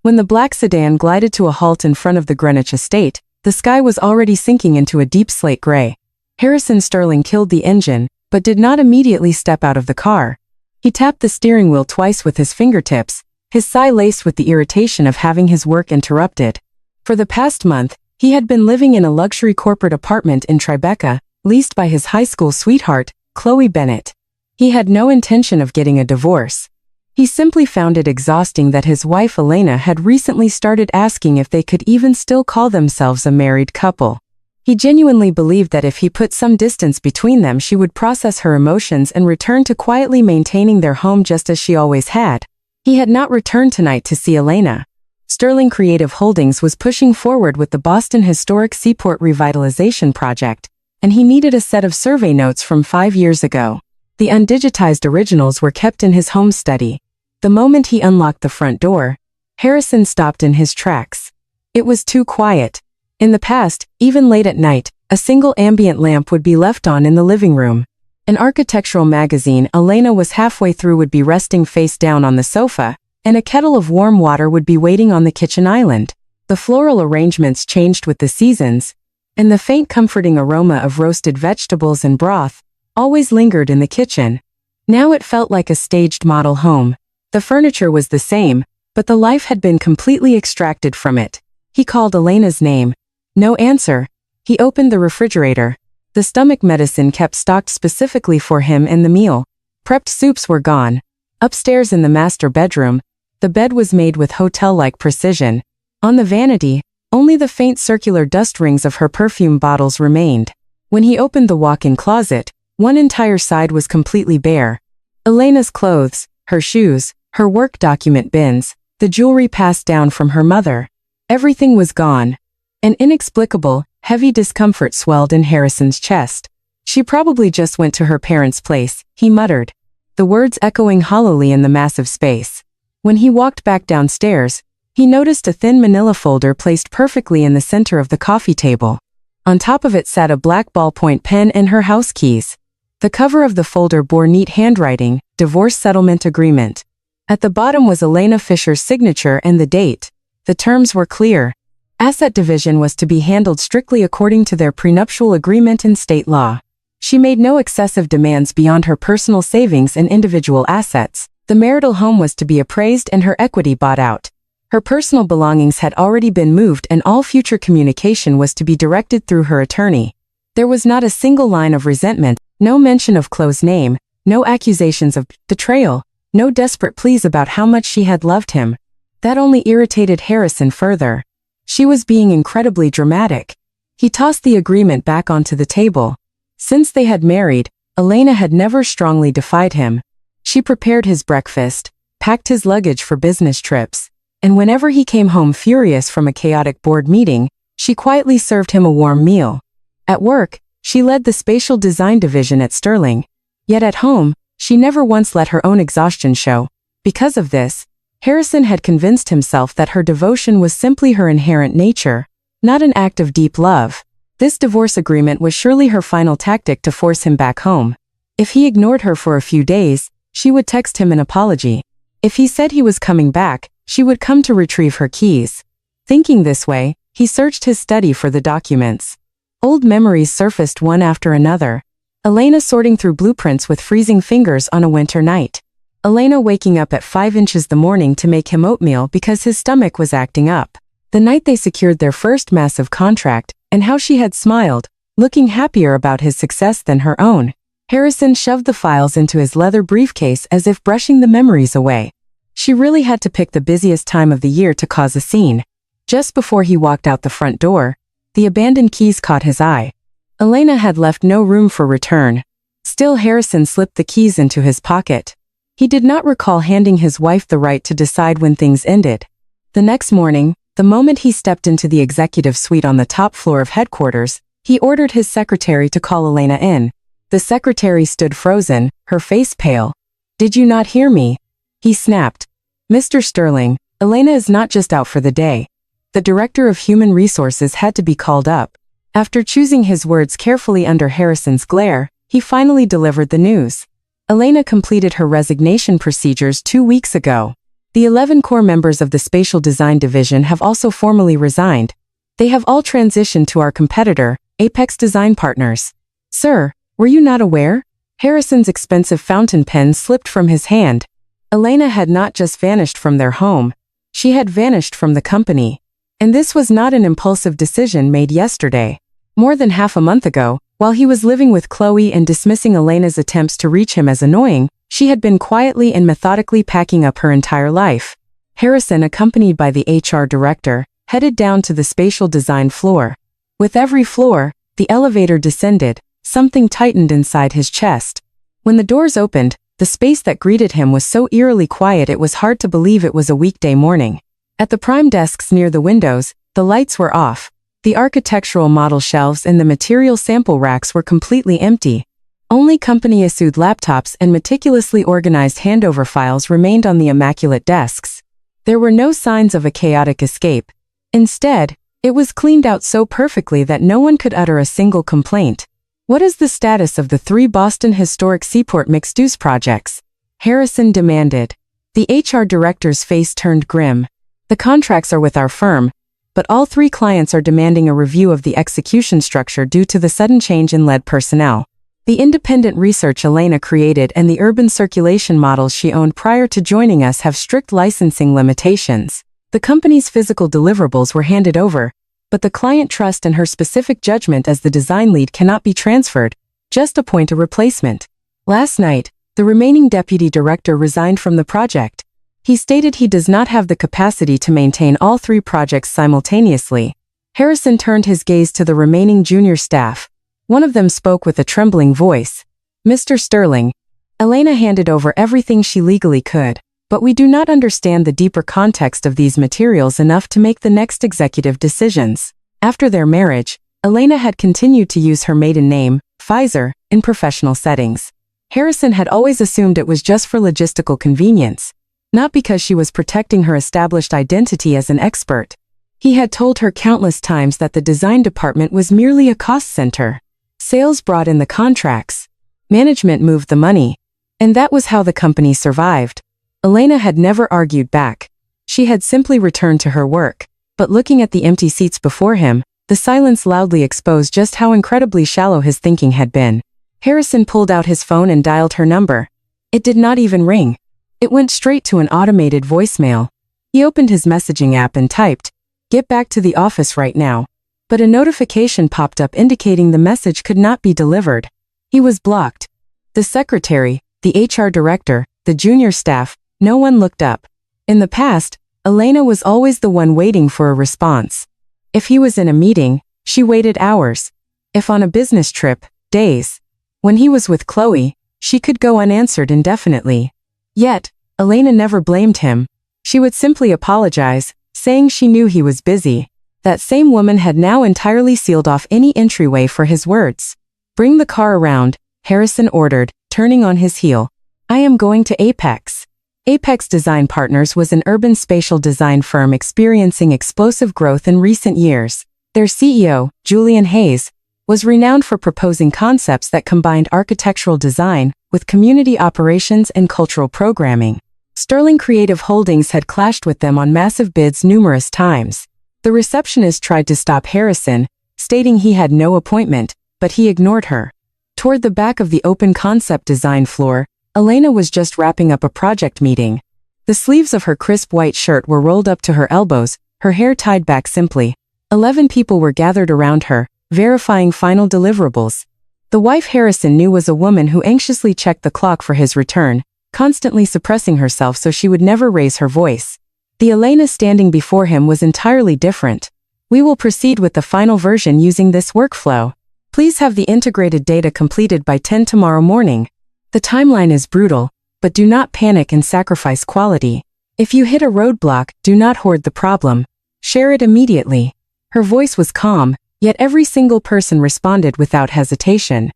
When the black sedan glided to a halt in front of the Greenwich estate, the sky was already sinking into a deep slate gray. Harrison Sterling killed the engine, but did not immediately step out of the car. He tapped the steering wheel twice with his fingertips, his sigh laced with the irritation of having his work interrupted. For the past month, he had been living in a luxury corporate apartment in Tribeca, leased by his high school sweetheart, Chloe Bennett. He had no intention of getting a divorce. He simply found it exhausting that his wife Elena had recently started asking if they could even still call themselves a married couple. He genuinely believed that if he put some distance between them, she would process her emotions and return to quietly maintaining their home just as she always had. He had not returned tonight to see Elena. Sterling Creative Holdings was pushing forward with the Boston Historic Seaport Revitalization Project, and he needed a set of survey notes from 5 years ago. The undigitized originals were kept in his home study. The moment he unlocked the front door, Harrison stopped in his tracks. It was too quiet. In the past, even late at night, a single ambient lamp would be left on in the living room. An architectural magazine Elena was halfway through would be resting face down on the sofa, and a kettle of warm water would be waiting on the kitchen island. The floral arrangements changed with the seasons, and the faint comforting aroma of roasted vegetables and broth always lingered in the kitchen. Now it felt like a staged model home. The furniture was the same, but the life had been completely extracted from it. He called Elena's name. No answer. He opened the refrigerator. The stomach medicine kept stocked specifically for him and the meal. Prepped soups were gone. Upstairs in the master bedroom, the bed was made with hotel-like precision. On the vanity, only the faint circular dust rings of her perfume bottles remained. When he opened the walk-in closet, one entire side was completely bare. Elena's clothes, her shoes, her work document bins, the jewelry passed down from her mother. Everything was gone. An inexplicable, heavy discomfort swelled in Harrison's chest. She probably just went to her parents' place, he muttered, the words echoing hollowly in the massive space. When he walked back downstairs, he noticed a thin manila folder placed perfectly in the center of the coffee table. On top of it sat a black ballpoint pen and her house keys. The cover of the folder bore neat handwriting, divorce settlement agreement. At the bottom was Elena Fisher's signature and the date. The terms were clear. Asset division was to be handled strictly according to their prenuptial agreement and state law. She made no excessive demands beyond her personal savings and individual assets. The marital home was to be appraised and her equity bought out. Her personal belongings had already been moved and all future communication was to be directed through her attorney. There was not a single line of resentment, no mention of Chloe's name, no accusations of betrayal, no desperate pleas about how much she had loved him. That only irritated Harrison further. She was being incredibly dramatic. He tossed the agreement back onto the table. Since they had married, Elena had never strongly defied him. She prepared his breakfast, packed his luggage for business trips, and whenever he came home furious from a chaotic board meeting, she quietly served him a warm meal. At work, she led the spatial design division at Sterling. Yet at home, she never once let her own exhaustion show. Because of this, Harrison had convinced himself that her devotion was simply her inherent nature, not an act of deep love. This divorce agreement was surely her final tactic to force him back home. If he ignored her for a few days, she would text him an apology. If he said he was coming back, she would come to retrieve her keys. Thinking this way, he searched his study for the documents. Old memories surfaced one after another. Elena sorting through blueprints with freezing fingers on a winter night. Elena waking up at 5 inches the morning to make him oatmeal because his stomach was acting up. The night they secured their first massive contract, and how she had smiled, looking happier about his success than her own. Harrison shoved the files into his leather briefcase as if brushing the memories away. She really had to pick the busiest time of the year to cause a scene. Just before he walked out the front door, the abandoned keys caught his eye. Elena had left no room for return. Still, Harrison slipped the keys into his pocket. He did not recall handing his wife the right to decide when things ended. The next morning, the moment he stepped into the executive suite on the top floor of headquarters, he ordered his secretary to call Elena in. The secretary stood frozen, her face pale. "Did you not hear me?" he snapped. "Mr. Sterling, Elena is not just out for the day." The director of human resources had to be called up. After choosing his words carefully under Harrison's glare, he finally delivered the news. Elena completed her resignation procedures 2 weeks ago. The 11 core members of the Spatial Design Division have also formally resigned. They have all transitioned to our competitor, Apex Design Partners. Sir, were you not aware? Harrison's expensive fountain pen slipped from his hand. Elena had not just vanished from their home. She had vanished from the company. And this was not an impulsive decision made yesterday. More than half a month ago, while he was living with Chloe and dismissing Elena's attempts to reach him as annoying, she had been quietly and methodically packing up her entire life. Harrison, accompanied by the HR director, headed down to the spatial design floor. With every floor, the elevator descended, something tightened inside his chest. When the doors opened, the space that greeted him was so eerily quiet it was hard to believe it was a weekday morning. At the prime desks near the windows, the lights were off. The architectural model shelves and the material sample racks were completely empty. Only company-issued laptops and meticulously organized handover files remained on the immaculate desks. There were no signs of a chaotic escape. Instead, it was cleaned out so perfectly that no one could utter a single complaint. What is the status of the 3 Boston Historic Seaport mixed-use projects? Harrison demanded. The HR director's face turned grim. The contracts are with our firm, but all 3 clients are demanding a review of the execution structure due to the sudden change in lead personnel. The independent research Elena created and the urban circulation models she owned prior to joining us have strict licensing limitations. The company's physical deliverables were handed over, but the client trust and her specific judgment as the design lead cannot be transferred. Just appoint a replacement. Last night, the remaining deputy director resigned from the project. He stated he does not have the capacity to maintain all 3 projects simultaneously. Harrison turned his gaze to the remaining junior staff. One of them spoke with a trembling voice. Mr. Sterling, Elena handed over everything she legally could, but we do not understand the deeper context of these materials enough to make the next executive decisions. After their marriage, Elena had continued to use her maiden name, Pfizer, in professional settings. Harrison had always assumed it was just for logistical convenience, not because she was protecting her established identity as an expert. He had told her countless times that the design department was merely a cost center. Sales brought in the contracts. Management moved the money. And that was how the company survived. Elena had never argued back. She had simply returned to her work. But looking at the empty seats before him, the silence loudly exposed just how incredibly shallow his thinking had been. Harrison pulled out his phone and dialed her number. It did not even ring. It went straight to an automated voicemail. He opened his messaging app and typed, "Get back to the office right now." But a notification popped up indicating the message could not be delivered. He was blocked. The secretary, the HR director, the junior staff, no one looked up. In the past, Elena was always the one waiting for a response. If he was in a meeting, she waited hours. If on a business trip, days. When he was with Chloe, she could go unanswered indefinitely. Yet, Elena never blamed him. She would simply apologize, saying she knew he was busy. That same woman had now entirely sealed off any entryway for his words. "Bring the car around," Harrison ordered, turning on his heel. "I am going to Apex." Apex Design Partners was an urban spatial design firm experiencing explosive growth in recent years. Their CEO, Julian Hayes, was renowned for proposing concepts that combined architectural design with community operations and cultural programming. Sterling Creative Holdings had clashed with them on massive bids numerous times. The receptionist tried to stop Harrison, stating he had no appointment, but he ignored her. Toward the back of the open concept design floor, Elena was just wrapping up a project meeting. The sleeves of her crisp white shirt were rolled up to her elbows, her hair tied back simply. 11 people were gathered around her, verifying final deliverables. The wife Harrison knew was a woman who anxiously checked the clock for his return, constantly suppressing herself so she would never raise her voice. The Elena standing before him was entirely different. "We will proceed with the final version using this workflow. Please have the integrated data completed by 10 tomorrow morning. The timeline is brutal, but do not panic and sacrifice quality. If you hit a roadblock, do not hoard the problem. Share it immediately." Her voice was calm, yet every single person responded without hesitation.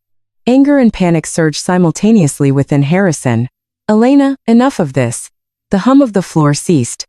Anger and panic surged simultaneously within Harrison. "Elena, enough of this." The hum of the floor ceased.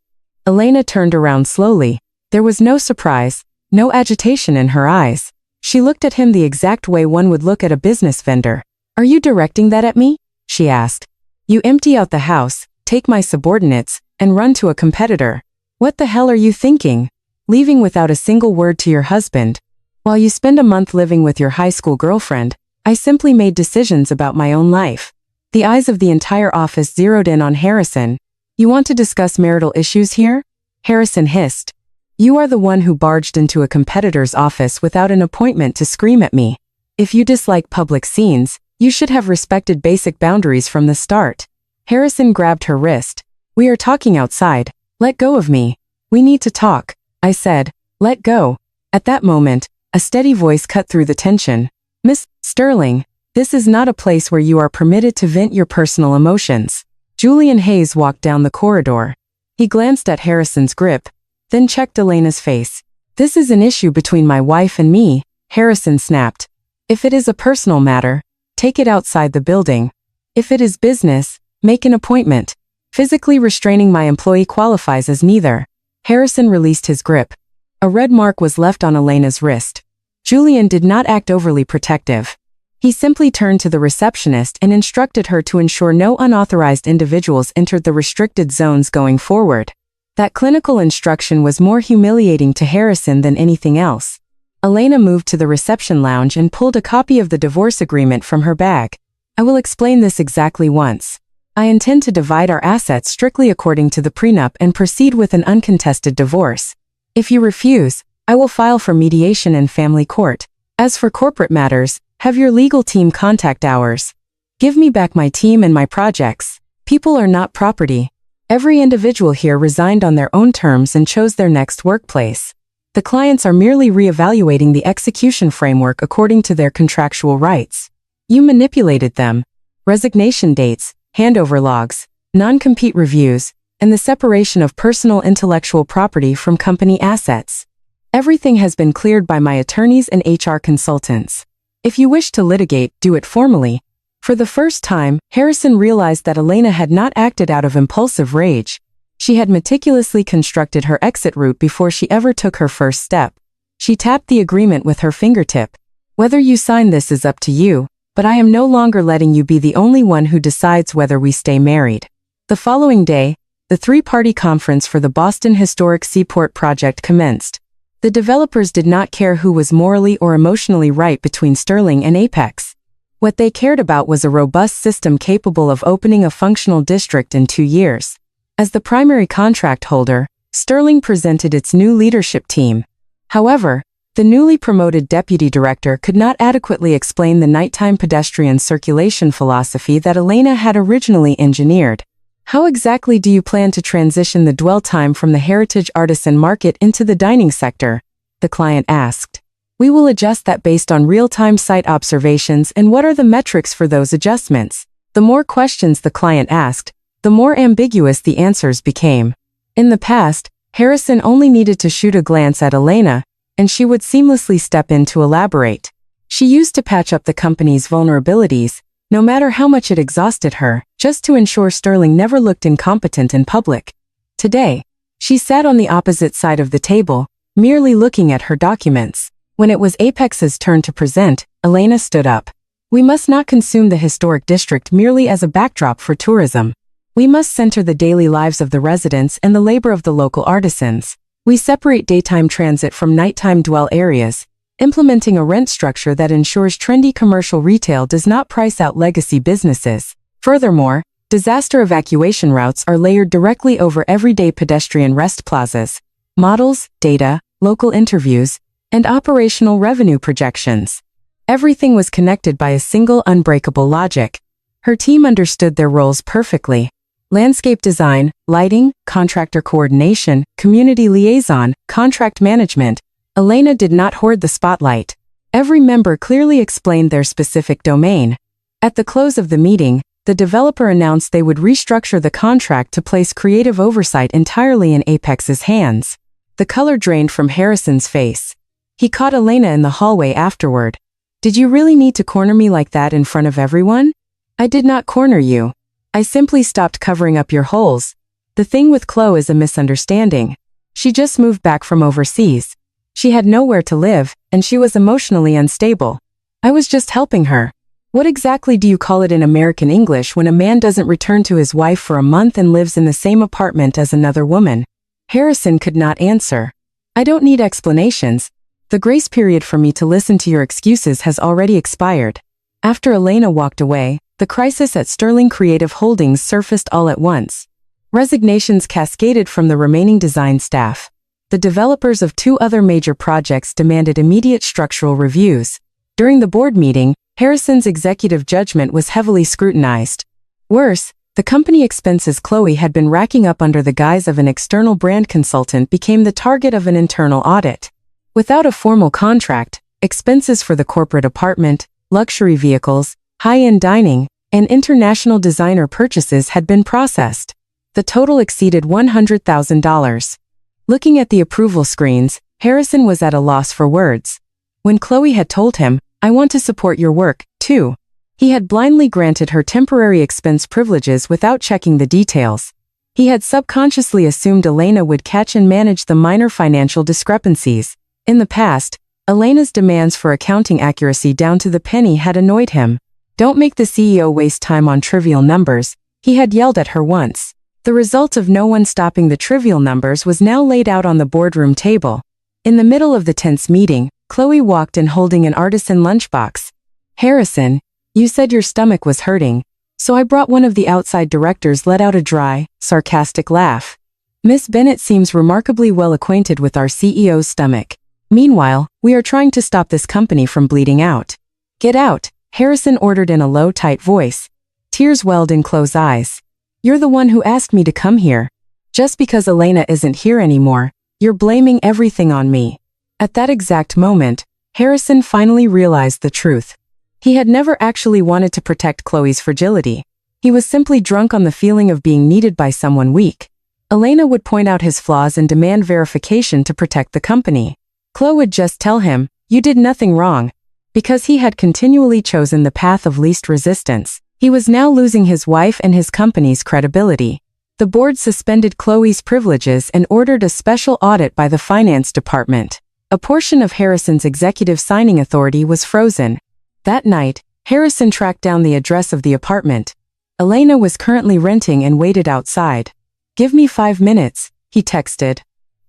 Elena turned around slowly. There was no surprise, no agitation in her eyes. She looked at him the exact way one would look at a business vendor. "Are you directing that at me?" she asked. "You empty out the house, take my subordinates, and run to a competitor. What the hell are you thinking? Leaving without a single word to your husband? While you spend a month living with your high school girlfriend, I simply made decisions about my own life. The eyes of the entire office zeroed in on Harrison. You want to discuss marital issues here? Harrison hissed. You are the one who barged into a competitor's office without an appointment to scream at me. If you dislike public scenes, you should have respected basic boundaries from the start. Harrison grabbed her wrist. We are talking outside. Let go of me. We need to talk. I said, let go. At that moment, a steady voice cut through the tension. Miss Sterling, this is not a place where you are permitted to vent your personal emotions. Julian Hayes walked down the corridor. He glanced at Harrison's grip, then checked Elena's face. This is an issue between my wife and me, Harrison snapped. If it is a personal matter, take it outside the building. If it is business, make an appointment. Physically restraining my employee qualifies as neither. Harrison released his grip. A red mark was left on Elena's wrist. Julian did not act overly protective. He simply turned to the receptionist and instructed her to ensure no unauthorized individuals entered the restricted zones going forward. That clinical instruction was more humiliating to Harrison than anything else. Elena moved to the reception lounge and pulled a copy of the divorce agreement from her bag. I will explain this exactly once. I intend to divide our assets strictly according to the prenup and proceed with an uncontested divorce. If you refuse, I will file for mediation in family court. As for corporate matters, have your legal team contact ours. Give me back my team and my projects. People are not property. Every individual here resigned on their own terms and chose their next workplace. The clients are merely reevaluating the execution framework according to their contractual rights. You manipulated them. Resignation dates, handover logs, non-compete reviews, and the separation of personal intellectual property from company assets. Everything has been cleared by my attorneys and HR consultants. If you wish to litigate, do it formally. For the first time, Harrison realized that Elena had not acted out of impulsive rage. She had meticulously constructed her exit route before she ever took her first step. She tapped the agreement with her fingertip. Whether you sign this is up to you, but I am no longer letting you be the only one who decides whether we stay married. The following day, the three-party conference for the Boston Historic Seaport project commenced. The developers did not care who was morally or emotionally right between Sterling and Apex. What they cared about was a robust system capable of opening a functional district in 2 years. As the primary contract holder, Sterling presented its new leadership team. However, the newly promoted deputy director could not adequately explain the nighttime pedestrian circulation philosophy that Elena had originally engineered. How exactly do you plan to transition the dwell time from the heritage artisan market into the dining sector? The client asked. We will adjust that based on real-time site observations and what are the metrics for those adjustments. The more questions the client asked, the more ambiguous the answers became. In the past, Harrison only needed to shoot a glance at Elena, and she would seamlessly step in to elaborate. She used to patch up the company's vulnerabilities, no matter how much it exhausted her, just to ensure Sterling never looked incompetent in public. Today, she sat on the opposite side of the table, merely looking at her documents. When it was Apex's turn to present, Elena stood up. We must not consume the historic district merely as a backdrop for tourism. We must center the daily lives of the residents and the labor of the local artisans. We separate daytime transit from nighttime dwell areas, implementing a rent structure that ensures trendy commercial retail does not price out legacy businesses. Furthermore, disaster evacuation routes are layered directly over everyday pedestrian rest plazas. Models, data, local interviews, and operational revenue projections. Everything was connected by a single unbreakable logic. Her team understood their roles perfectly. Landscape design, lighting, contractor coordination, community liaison, contract management. Elena did not hoard the spotlight. Every member clearly explained their specific domain. At the close of the meeting, the developer announced they would restructure the contract to place creative oversight entirely in Apex's hands. The color drained from Harrison's face. He caught Elena in the hallway afterward. Did you really need to corner me like that in front of everyone? I did not corner you. I simply stopped covering up your holes. The thing with Chloe is a misunderstanding. She just moved back from overseas. She had nowhere to live, and she was emotionally unstable. I was just helping her. What exactly do you call it in American English when a man doesn't return to his wife for a month and lives in the same apartment as another woman? Harrison could not answer. I don't need explanations. The grace period for me to listen to your excuses has already expired. After Elena walked away, the crisis at Sterling Creative Holdings surfaced all at once. Resignations cascaded from the remaining design staff. The developers of 2 other major projects demanded immediate structural reviews. During the board meeting, Harrison's executive judgment was heavily scrutinized. Worse, the company expenses Chloe had been racking up under the guise of an external brand consultant became the target of an internal audit. Without a formal contract, expenses for the corporate apartment, luxury vehicles, high-end dining, and international designer purchases had been processed. The total exceeded $100,000. Looking at the approval screens, Harrison was at a loss for words. When Chloe had told him, "I want to support your work, too," he had blindly granted her temporary expense privileges without checking the details. He had subconsciously assumed Elena would catch and manage the minor financial discrepancies. In the past, Elena's demands for accounting accuracy down to the penny had annoyed him. "Don't make the CEO waste time on trivial numbers," he had yelled at her once. The result of no one stopping the trivial numbers was now laid out on the boardroom table. In the middle of the tense meeting, Chloe walked in holding an artisan lunchbox. "Harrison, you said your stomach was hurting, so I brought one." Of the outside directors let out a dry, sarcastic laugh. "Miss Bennett seems remarkably well acquainted with our CEO's stomach. Meanwhile, we are trying to stop this company from bleeding out." "Get out," Harrison ordered in a low, tight voice. Tears welled in Chloe's eyes. "You're the one who asked me to come here. Just because Elena isn't here anymore, you're blaming everything on me." At that exact moment, Harrison finally realized the truth. He had never actually wanted to protect Chloe's fragility. He was simply drunk on the feeling of being needed by someone weak. Elena would point out his flaws and demand verification to protect the company. Chloe would just tell him, "You did nothing wrong." Because he had continually chosen the path of least resistance, he was now losing his wife and his company's credibility. The board suspended Chloe's privileges and ordered a special audit by the finance department. A portion of Harrison's executive signing authority was frozen. That night, Harrison tracked down the address of the apartment. Elena was currently renting and waited outside. "Give me 5 minutes," he texted.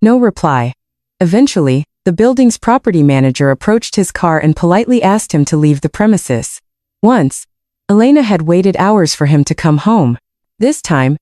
No reply. Eventually, the building's property manager approached his car and politely asked him to leave the premises. Once, Elena had waited hours for him to come home. This time,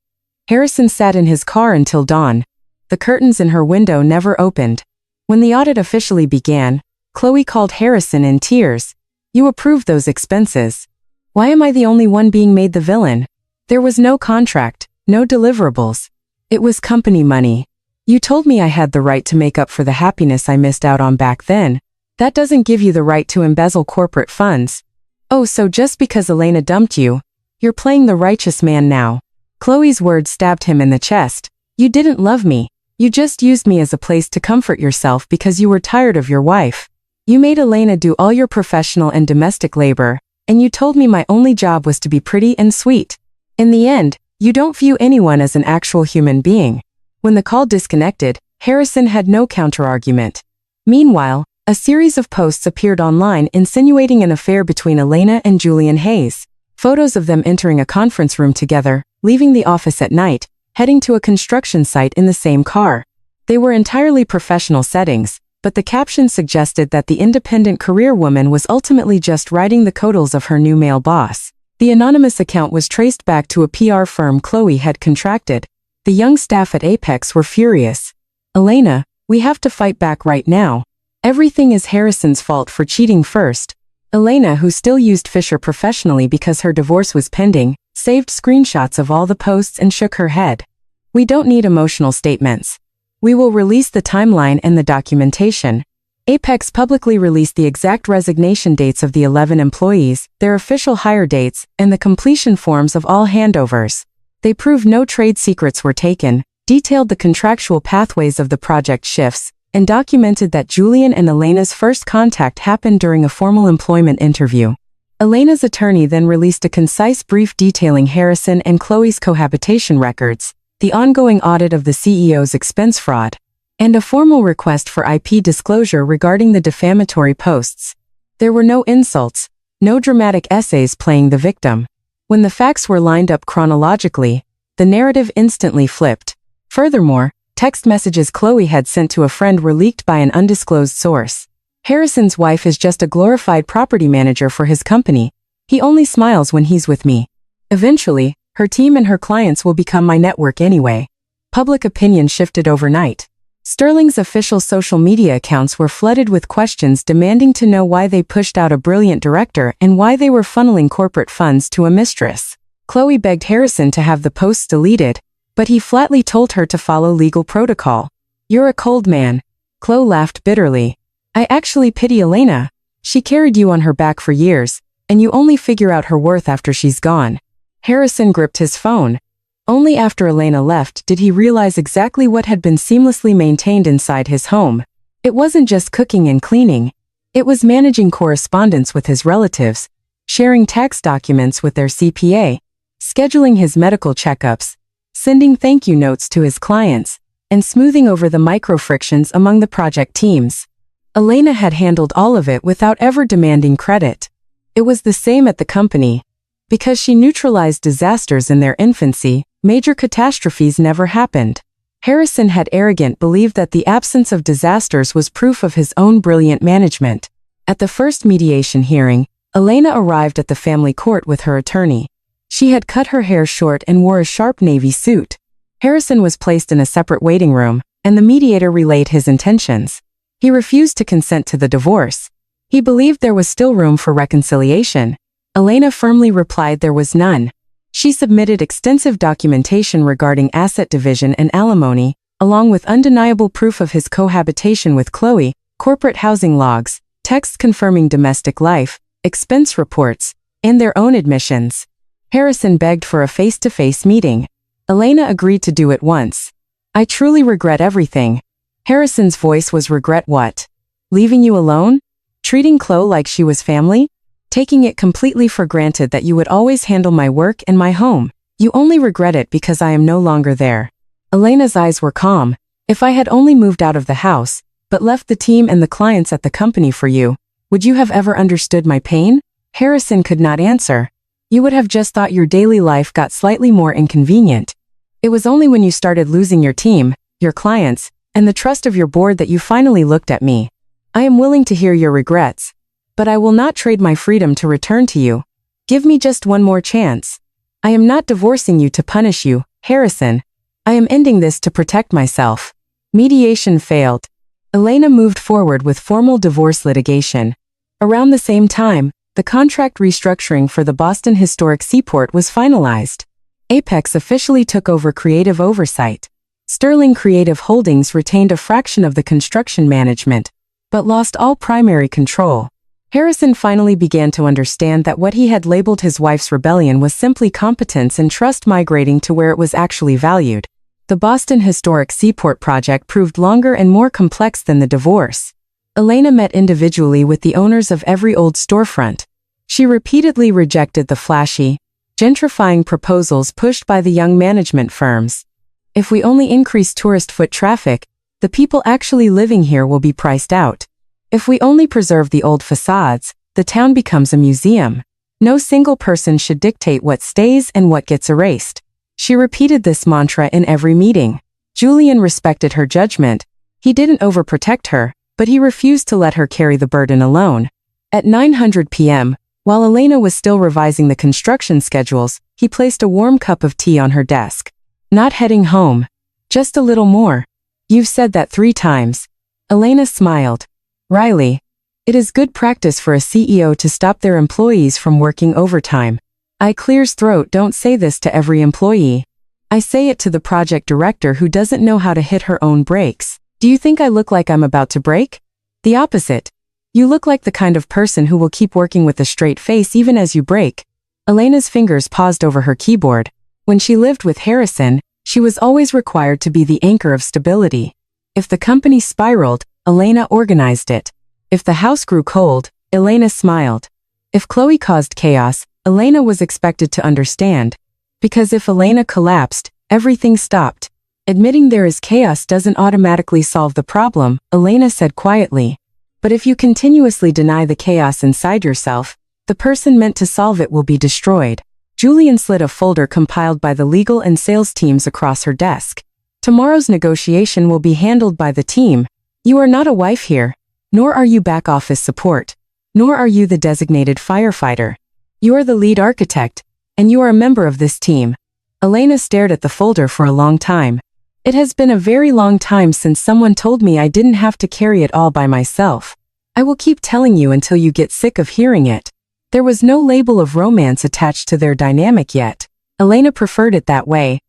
Harrison sat in his car until dawn. The curtains in her window never opened. When the audit officially began, Chloe called Harrison in tears. "You approved those expenses. Why am I the only one being made the villain? There was no contract, no deliverables. It was company money. You told me I had the right to make up for the happiness I missed out on back then. That doesn't give you the right to embezzle corporate funds. Oh, so just because Elena dumped you, you're playing the righteous man now." Chloe's words stabbed him in the chest. "You didn't love me. You just used me as a place to comfort yourself because you were tired of your wife. You made Elena do all your professional and domestic labor, and you told me my only job was to be pretty and sweet. In the end, you don't view anyone as an actual human being." When the call disconnected, Harrison had no counterargument. Meanwhile, a series of posts appeared online insinuating an affair between Elena and Julian Hayes. Photos of them entering a conference room together, leaving the office at night, heading to a construction site in the same car. They were entirely professional settings, but the caption suggested that the independent career woman was ultimately just riding the coattails of her new male boss. The anonymous account was traced back to a PR firm Chloe had contracted. The young staff at Apex were furious. "Elena, we have to fight back right now. Everything is Harrison's fault for cheating first." Elena, who still used Fisher professionally because her divorce was pending, saved screenshots of all the posts and shook her head. "We don't need emotional statements. We will release the timeline and the documentation." Apex publicly released the exact resignation dates of the 11 employees, their official hire dates, and the completion forms of all handovers. They proved no trade secrets were taken, detailed the contractual pathways of the project shifts, and documented that Julian and Elena's first contact happened during a formal employment interview. Elena's attorney then released a concise brief detailing Harrison and Chloe's cohabitation records, the ongoing audit of the CEO's expense fraud, and a formal request for IP disclosure regarding the defamatory posts. There were no insults, No dramatic essays playing the victim. When the facts were lined up chronologically, the narrative instantly flipped. Furthermore, text messages Chloe had sent to a friend were leaked by an undisclosed source. Harrison's wife is just a glorified property manager for his company. He only smiles when he's with me. Eventually, her team and her clients will become my network anyway. Public opinion shifted overnight. Sterling's official social media accounts were flooded with questions demanding to know why they pushed out a brilliant director and why they were funneling corporate funds to a mistress. Chloe begged Harrison to have the posts deleted, but he flatly told her to follow legal protocol. "You're a cold man." Chloe laughed bitterly. "I actually pity Elena. She carried you on her back for years, and you only figure out her worth after she's gone." Harrison gripped his phone. Only after Elena left did he realize exactly what had been seamlessly maintained inside his home. It wasn't just cooking and cleaning. It was managing correspondence with his relatives, sharing tax documents with their CPA, scheduling his medical checkups, sending thank you notes to his clients, and smoothing over the micro-frictions among the project teams. Elena had handled all of it without ever demanding credit. It was the same at the company. Because she neutralized disasters in their infancy, major catastrophes never happened. Harrison had arrogant believed that the absence of disasters was proof of his own brilliant management. At the first mediation hearing, Elena arrived at the family court with her attorney. She had cut her hair short and wore a sharp navy suit. Harrison was placed in a separate waiting room, and the mediator relayed his intentions. He refused to consent to the divorce. He believed there was still room for reconciliation. Elena firmly replied there was none. She submitted extensive documentation regarding asset division and alimony, along with undeniable proof of his cohabitation with Chloe, corporate housing logs, texts confirming domestic life, expense reports, and their own admissions. Harrison begged for a face-to-face meeting. Elena agreed to do it once. "I truly regret everything." Harrison's voice was regret what? Leaving you alone? Treating Chloe like she was family? Taking it completely for granted that you would always handle my work and my home. You only regret it because I am no longer there. Elena's eyes were calm. "If I had only moved out of the house, but left the team and the clients at the company for you, would you have ever understood my pain?" Harrison could not answer. "You would have just thought your daily life got slightly more inconvenient. It was only when you started losing your team, your clients, and the trust of your board that you finally looked at me. I am willing to hear your regrets, but I will not trade my freedom to return to you. Give me just one more chance. I am not divorcing you to punish you, Harrison. I am ending this to protect myself." Mediation failed. Elena moved forward with formal divorce litigation. Around the same time, the contract restructuring for the Boston Historic Seaport was finalized. Apex officially took over creative oversight. Sterling Creative Holdings retained a fraction of the construction management, but lost all primary control. Harrison finally began to understand that what he had labeled his wife's rebellion was simply competence and trust migrating to where it was actually valued. The Boston Historic Seaport project proved longer and more complex than the divorce. Elena met individually with the owners of every old storefront. She repeatedly rejected the flashy, gentrifying proposals pushed by the young management firms. "If we only increase tourist foot traffic, the people actually living here will be priced out. If we only preserve the old facades, the town becomes a museum. No single person should dictate what stays and what gets erased." She repeated this mantra in every meeting. Julian respected her judgment. He didn't overprotect her, but he refused to let her carry the burden alone. At 9:00 p.m., while Elena was still revising the construction schedules, he placed a warm cup of tea on her desk. "Not heading home. Just a little more. You've said that 3 times. Elena smiled. "Riley, it is good practice for a CEO to stop their employees from working overtime. I clears throat don't say this to every employee. I say it to the project director who doesn't know how to hit her own brakes. Do you think I look like I'm about to break? The opposite. You look like the kind of person who will keep working with a straight face even as you break." Elena's fingers paused over her keyboard. When she lived with Harrison, she was always required to be the anchor of stability. If the company spiraled, Elena organized it. If the house grew cold, Elena smiled. If Chloe caused chaos, Elena was expected to understand. Because if Elena collapsed, everything stopped. "Admitting there is chaos doesn't automatically solve the problem," Elena said quietly. "But if you continuously deny the chaos inside yourself, The person meant to solve it will be destroyed. Julian slid a folder compiled by the legal and sales teams across her desk. Tomorrow's negotiation will be handled by the team. You are not a wife here, nor are you back office support, nor are you the designated firefighter. You are the lead architect, and you are a member of this team. Elena stared at the folder for a long time. It has been a very long time since someone told me I didn't have to carry it all by myself. I will keep telling you until you get sick of hearing it. There was no label of romance attached to their dynamic yet. Elena preferred it that way.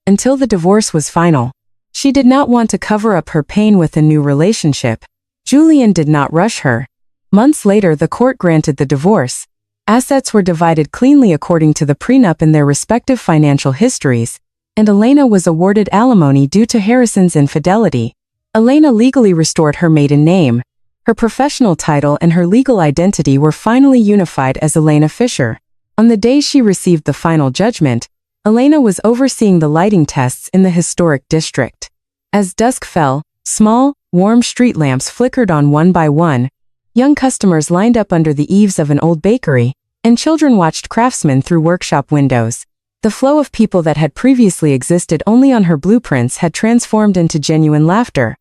Until the divorce was final. She did not want to cover up her pain with a new relationship. Julian did not rush her. Months later, the court granted the divorce. Assets were divided cleanly according to the prenup in their respective financial histories, and Elena was awarded alimony due to Harrison's infidelity. Elena legally restored her maiden name. Her professional title and her legal identity were finally unified as Elena Fisher. On the day she received the final judgment, Elena was overseeing the lighting tests in the historic district. As dusk fell, small, warm street lamps flickered on one by one. Young customers lined up under the eaves of an old bakery, and children watched craftsmen through workshop windows. The flow of people that had previously existed only on her blueprints had transformed into genuine laughter.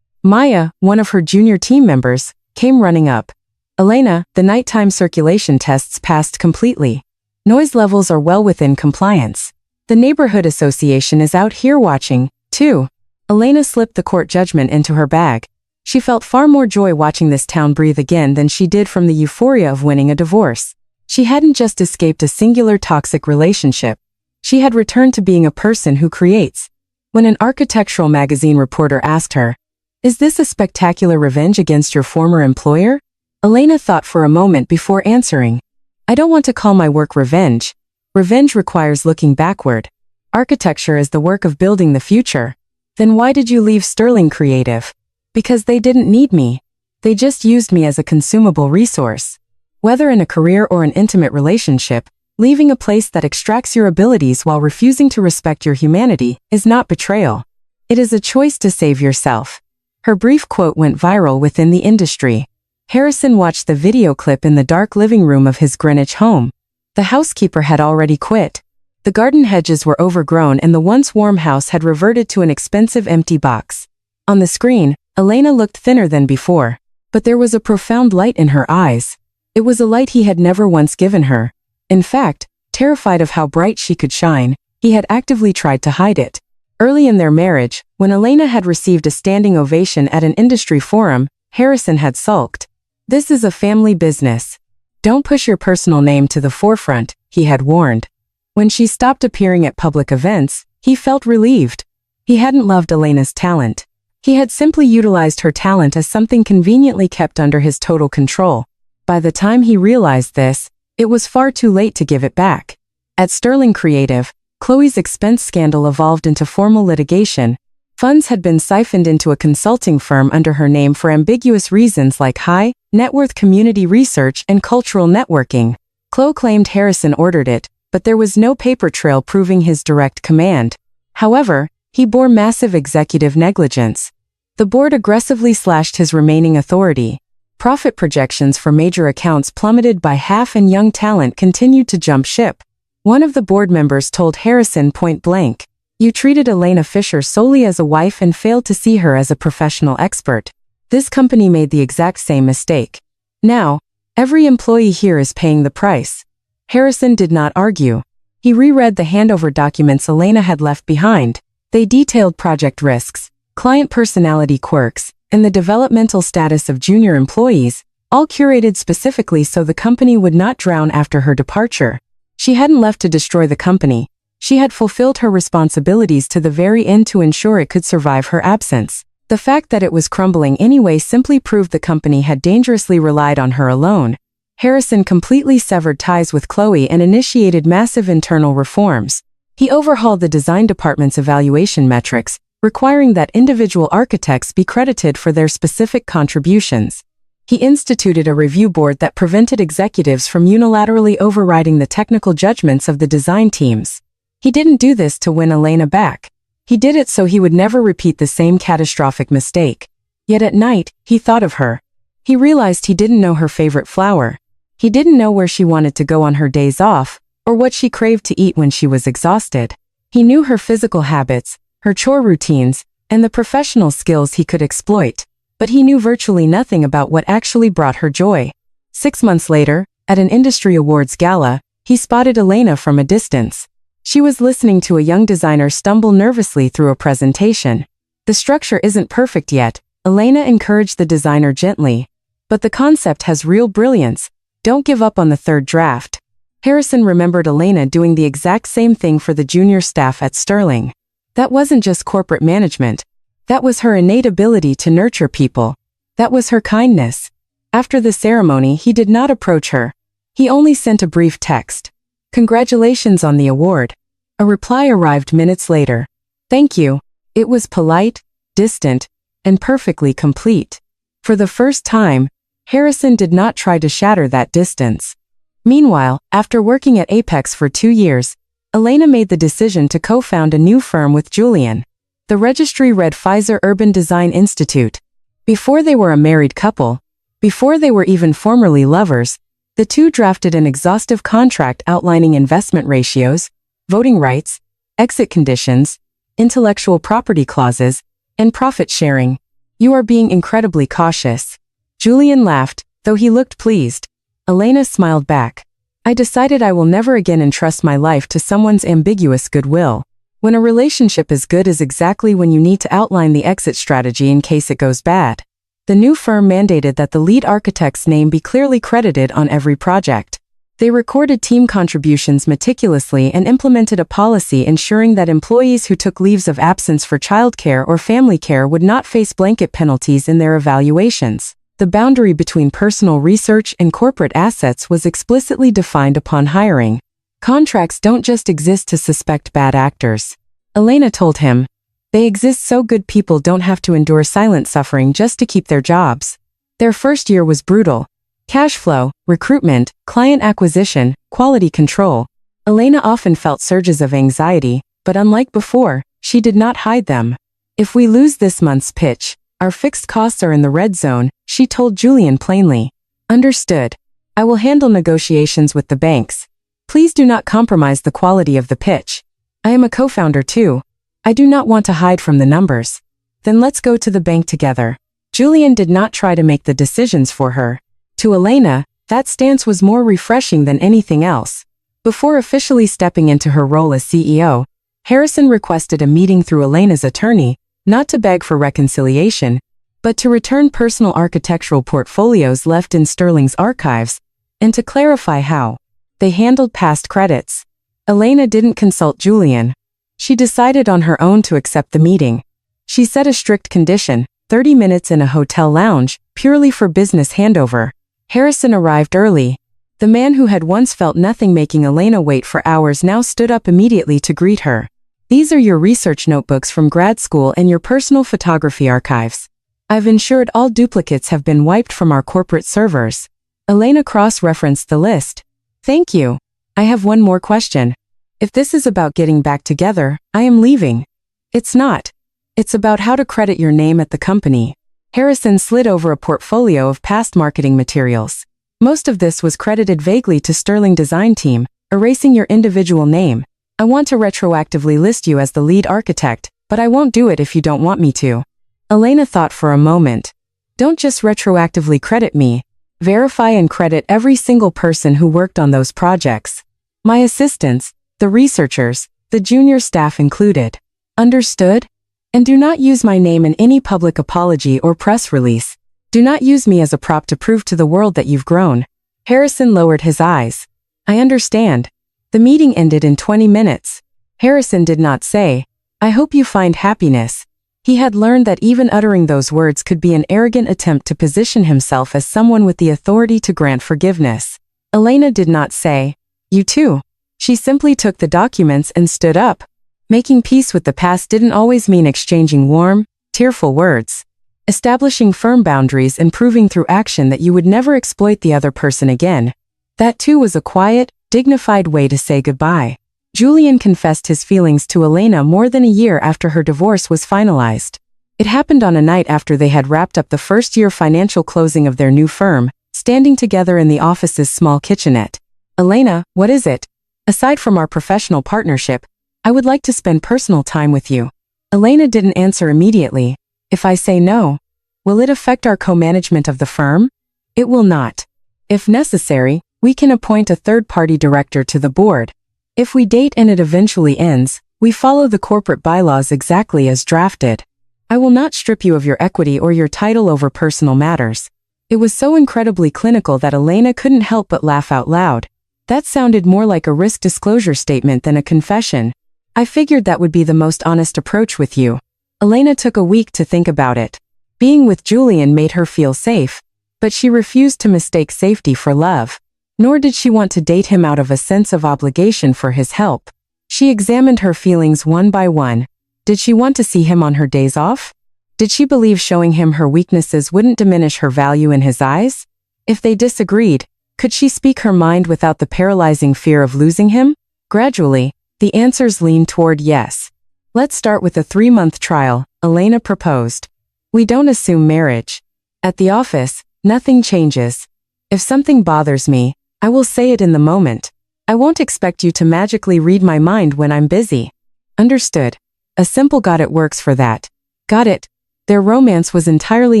Maya, one of her junior team members, came running up. Elena, the nighttime circulation tests passed completely. Noise levels are well within compliance. The neighborhood association is out here watching, too. Elena slipped the court judgment into her bag. She felt far more joy watching this town breathe again than she did from the euphoria of winning a divorce. She hadn't just escaped a singular toxic relationship. She had returned to being a person who creates. When an architectural magazine reporter asked her, "Is this a spectacular revenge against your former employer?" Elena thought for a moment before answering, "I don't want to call my work revenge. Revenge requires looking backward. Architecture is the work of building the future." "Then why did you leave Sterling Creative?" "Because they didn't need me. They just used me as a consumable resource." Whether in a career or an intimate relationship, leaving a place that extracts your abilities while refusing to respect your humanity is not betrayal. It is a choice to save yourself. Her brief quote went viral within the industry. Harrison watched the video clip in the dark living room of his Greenwich home. The housekeeper had already quit. The garden hedges were overgrown and the once warm house had reverted to an expensive empty box. On the screen, Elena looked thinner than before, but there was a profound light in her eyes. It was a light he had never once given her. In fact, terrified of how bright she could shine, he had actively tried to hide it. Early in their marriage, when Elena had received a standing ovation at an industry forum, Harrison had sulked. "This is a family business. Don't push your personal name to the forefront," he had warned. When she stopped appearing at public events, he felt relieved. He hadn't loved Elena's talent. He had simply utilized her talent as something conveniently kept under his total control. By the time he realized this, it was far too late to give it back. At Sterling Creative, Chloe's expense scandal evolved into formal litigation. Funds had been siphoned into a consulting firm under her name for ambiguous reasons like high net worth community research and cultural networking. Chloe claimed Harrison ordered it, but there was no paper trail proving his direct command. However, he bore massive executive negligence. The board aggressively slashed his remaining authority. Profit projections for major accounts plummeted by half and young talent continued to jump ship. One of the board members told Harrison point blank, "You treated Elena Fisher solely as a wife and failed to see her as a professional expert. This company made the exact same mistake. Now, every employee here is paying the price." Harrison did not argue. He reread the handover documents Elena had left behind. They detailed project risks, client personality quirks, and the developmental status of junior employees, all curated specifically so the company would not drown after her departure. She hadn't left to destroy the company. She had fulfilled her responsibilities to the very end to ensure it could survive her absence. The fact that it was crumbling anyway simply proved the company had dangerously relied on her alone. Harrison completely severed ties with Chloe and initiated massive internal reforms. He overhauled the design department's evaluation metrics, requiring that individual architects be credited for their specific contributions. He instituted a review board that prevented executives from unilaterally overriding the technical judgments of the design teams. He didn't do this to win Elena back. He did it so he would never repeat the same catastrophic mistake. Yet at night, he thought of her. He realized he didn't know her favorite flower. He didn't know where she wanted to go on her days off, or what she craved to eat when she was exhausted. He knew her physical habits, her chore routines, and the professional skills he could exploit, but he knew virtually nothing about what actually brought her joy. 6 months later, at an industry awards gala, he spotted Elena from a distance. She was listening to a young designer stumble nervously through a presentation. The structure isn't perfect yet, Elena encouraged the designer gently. But the concept has real brilliance. Don't give up on the third draft. Harrison remembered Elena doing the exact same thing for the junior staff at Sterling. That wasn't just corporate management. That was her innate ability to nurture people. That was her kindness. After the ceremony, he did not approach her. He only sent a brief text. "Congratulations on the award." A reply arrived minutes later. "Thank you." It was polite, distant, and perfectly complete. For the first time, Harrison did not try to shatter that distance. Meanwhile, after working at Apex for 2 years, Elena made the decision to co-found a new firm with Julian. The registry read Pfizer Urban Design Institute. Before they were a married couple, before they were even formally lovers, the two drafted an exhaustive contract outlining investment ratios, voting rights, exit conditions, intellectual property clauses, and profit sharing. "You are being incredibly cautious." Julian laughed, though he looked pleased. Elena smiled back. "I decided I will never again entrust my life to someone's ambiguous goodwill. When a relationship is good is exactly when you need to outline the exit strategy in case it goes bad." The new firm mandated that the lead architect's name be clearly credited on every project. They recorded team contributions meticulously and implemented a policy ensuring that employees who took leaves of absence for childcare or family care would not face blanket penalties in their evaluations. The boundary between personal research and corporate assets was explicitly defined upon hiring. Contracts don't just exist to suspect bad actors. Elena told him. They exist so good people don't have to endure silent suffering just to keep their jobs. Their first year was brutal. Cash flow, recruitment, client acquisition, quality control. Elena often felt surges of anxiety, but unlike before, she did not hide them. "If we lose this month's pitch, our fixed costs are in the red zone," she told Julian plainly. "Understood. I will handle negotiations with the banks. Please do not compromise the quality of the pitch. I am a co-founder too. I do not want to hide from the numbers." "Then let's go to the bank together." Julian did not try to make the decisions for her. To Elena, that stance was more refreshing than anything else. Before officially stepping into her role as CEO, Harrison requested a meeting through Elena's attorney, not to beg for reconciliation, but to return personal architectural portfolios left in Sterling's archives, and to clarify how they handled past credits. Elena didn't consult Julian. She decided on her own to accept the meeting. She set a strict condition, 30 minutes in a hotel lounge, purely for business handover. Harrison arrived early. The man who had once felt nothing making Elena wait for hours now stood up immediately to greet her. "These are your research notebooks from grad school and your personal photography archives. I've ensured all duplicates have been wiped from our corporate servers." Elena cross-referenced the list. "Thank you. I have one more question. If this is about getting back together, I am leaving." "It's not. It's about how to credit your name at the company." Harrison slid over a portfolio of past marketing materials. Most of this was credited vaguely to Sterling Design Team, erasing your individual name. "I want to retroactively list you as the lead architect, but I won't do it if you don't want me to." Elena thought for a moment. "Don't just retroactively credit me. Verify and credit every single person who worked on those projects. My assistants, the researchers, the junior staff included. Understood? And do not use my name in any public apology or press release. Do not use me as a prop to prove to the world that you've grown." Harrison lowered his eyes. "I understand." The meeting ended in 20 minutes. Harrison did not say, "I hope you find happiness." He had learned that even uttering those words could be an arrogant attempt to position himself as someone with the authority to grant forgiveness. Elena did not say, "You too." She simply took the documents and stood up. Making peace with the past didn't always mean exchanging warm, tearful words. Establishing firm boundaries and proving through action that you would never exploit the other person again. That too was a quiet, dignified way to say goodbye. Julian confessed his feelings to Elena more than a year after her divorce was finalized. It happened on a night after they had wrapped up the first-year financial closing of their new firm, standing together in the office's small kitchenette. Elena, what is it? Aside from our professional partnership, I would like to spend personal time with you. Elena didn't answer immediately. If I say no, will it affect our co-management of the firm? It will not. If necessary, we can appoint a third-party director to the board. If we date and it eventually ends, we follow the corporate bylaws exactly as drafted. I will not strip you of your equity or your title over personal matters. It was so incredibly clinical that Elena couldn't help but laugh out loud. That sounded more like a risk disclosure statement than a confession. I figured that would be the most honest approach with you. Elena took a week to think about it. Being with Julian made her feel safe, but she refused to mistake safety for love. Nor did she want to date him out of a sense of obligation for his help. She examined her feelings one by one. Did she want to see him on her days off? Did she believe showing him her weaknesses wouldn't diminish her value in his eyes? If they disagreed, could she speak her mind without the paralyzing fear of losing him? Gradually, the answers leaned toward yes. Let's start with a 3-month trial, Elena proposed. We don't assume marriage. At the office, nothing changes. If something bothers me, I will say it in the moment. I won't expect you to magically read my mind when I'm busy. Understood. A simple got it works for that. Got it. Their romance was entirely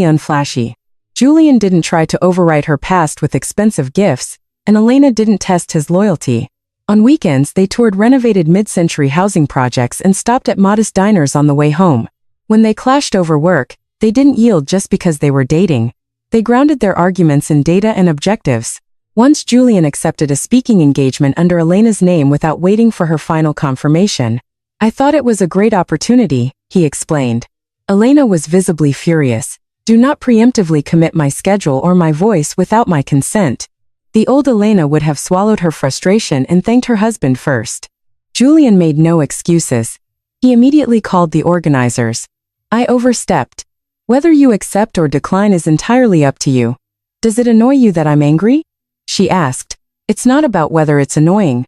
unflashy. Julian didn't try to overwrite her past with expensive gifts, and Elena didn't test his loyalty. On weekends, they toured renovated mid-century housing projects and stopped at modest diners on the way home. When they clashed over work, they didn't yield just because they were dating. They grounded their arguments in data and objectives. Once Julian accepted a speaking engagement under Elena's name without waiting for her final confirmation. I thought it was a great opportunity, he explained. Elena was visibly furious. Do not preemptively commit my schedule or my voice without my consent. The old Elena would have swallowed her frustration and thanked her husband first. Julian made no excuses. He immediately called the organizers. I overstepped. Whether you accept or decline is entirely up to you. Does it annoy you that I'm angry? She asked. It's not about whether it's annoying.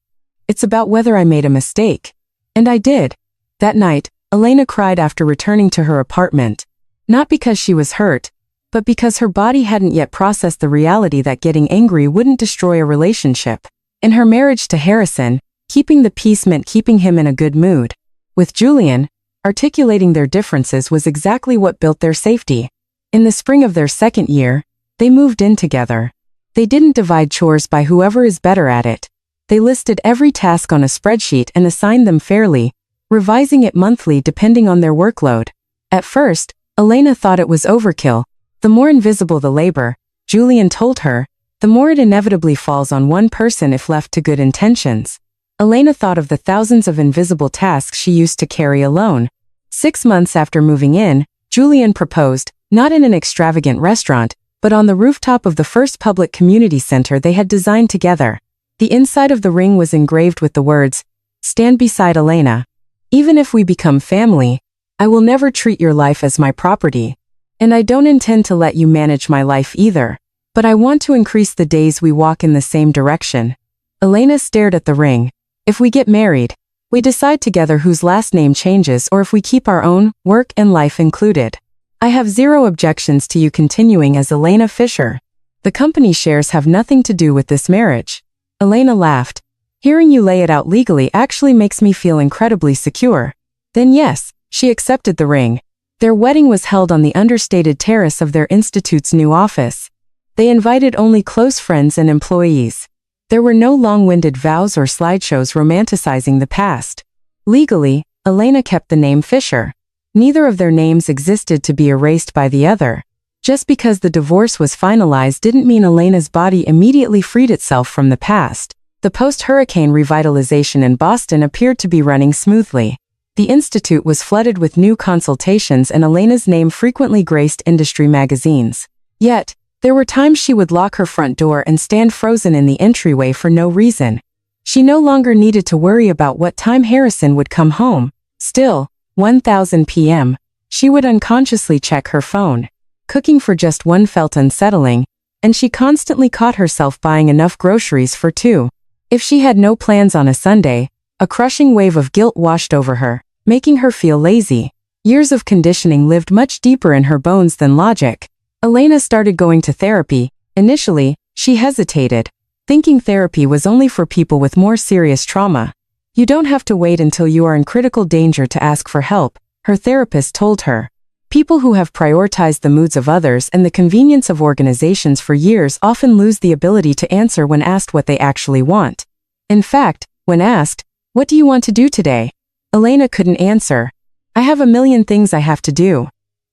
It's about whether I made a mistake. And I did. That night, Elena cried after returning to her apartment. Not because she was hurt, but because her body hadn't yet processed the reality that getting angry wouldn't destroy a relationship. In her marriage to Harrison, keeping the peace meant keeping him in a good mood. With Julian, articulating their differences was exactly what built their safety. In the spring of their second year, they moved in together. They didn't divide chores by whoever is better at it. They listed every task on a spreadsheet and assigned them fairly, revising it monthly depending on their workload. At first, Elena thought it was overkill. The more invisible the labor, Julian told her, the more it inevitably falls on one person if left to good intentions. Elena thought of the thousands of invisible tasks she used to carry alone. 6 months after moving in, Julian proposed, not in an extravagant restaurant, but on the rooftop of the first public community center they had designed together. The inside of the ring was engraved with the words, "Stand beside Elena. Even if we become family, I will never treat your life as my property. And I don't intend to let you manage my life either. But I want to increase the days we walk in the same direction." Elena stared at the ring. If we get married, we decide together whose last name changes or if we keep our own, work and life included. I have zero objections to you continuing as Elena Fisher. The company shares have nothing to do with this marriage. Elena laughed. Hearing you lay it out legally actually makes me feel incredibly secure. Then yes, she accepted the ring. Their wedding was held on the understated terrace of their institute's new office. They invited only close friends and employees. There were no long-winded vows or slideshows romanticizing the past. Legally, Elena kept the name Fisher. Neither of their names existed to be erased by the other. Just because the divorce was finalized didn't mean Elena's body immediately freed itself from the past. The post-hurricane revitalization in Boston appeared to be running smoothly. The institute was flooded with new consultations and Elena's name frequently graced industry magazines. Yet, there were times she would lock her front door and stand frozen in the entryway for no reason. She no longer needed to worry about what time Harrison would come home. Still, 1000 p.m., she would unconsciously check her phone. Cooking for just one felt unsettling, and she constantly caught herself buying enough groceries for two. If she had no plans on a Sunday, a crushing wave of guilt washed over her, making her feel lazy. Years of conditioning lived much deeper in her bones than logic. Elena started going to therapy, Initially, she hesitated, thinking therapy was only for people with more serious trauma. You don't have to wait until you are in critical danger to ask for help, her therapist told her. People who have prioritized the moods of others and the convenience of organizations for years often lose the ability to answer when asked what they actually want. In fact, when asked, "What do you want to do today?" Elena couldn't answer. "I have a million things I have to do."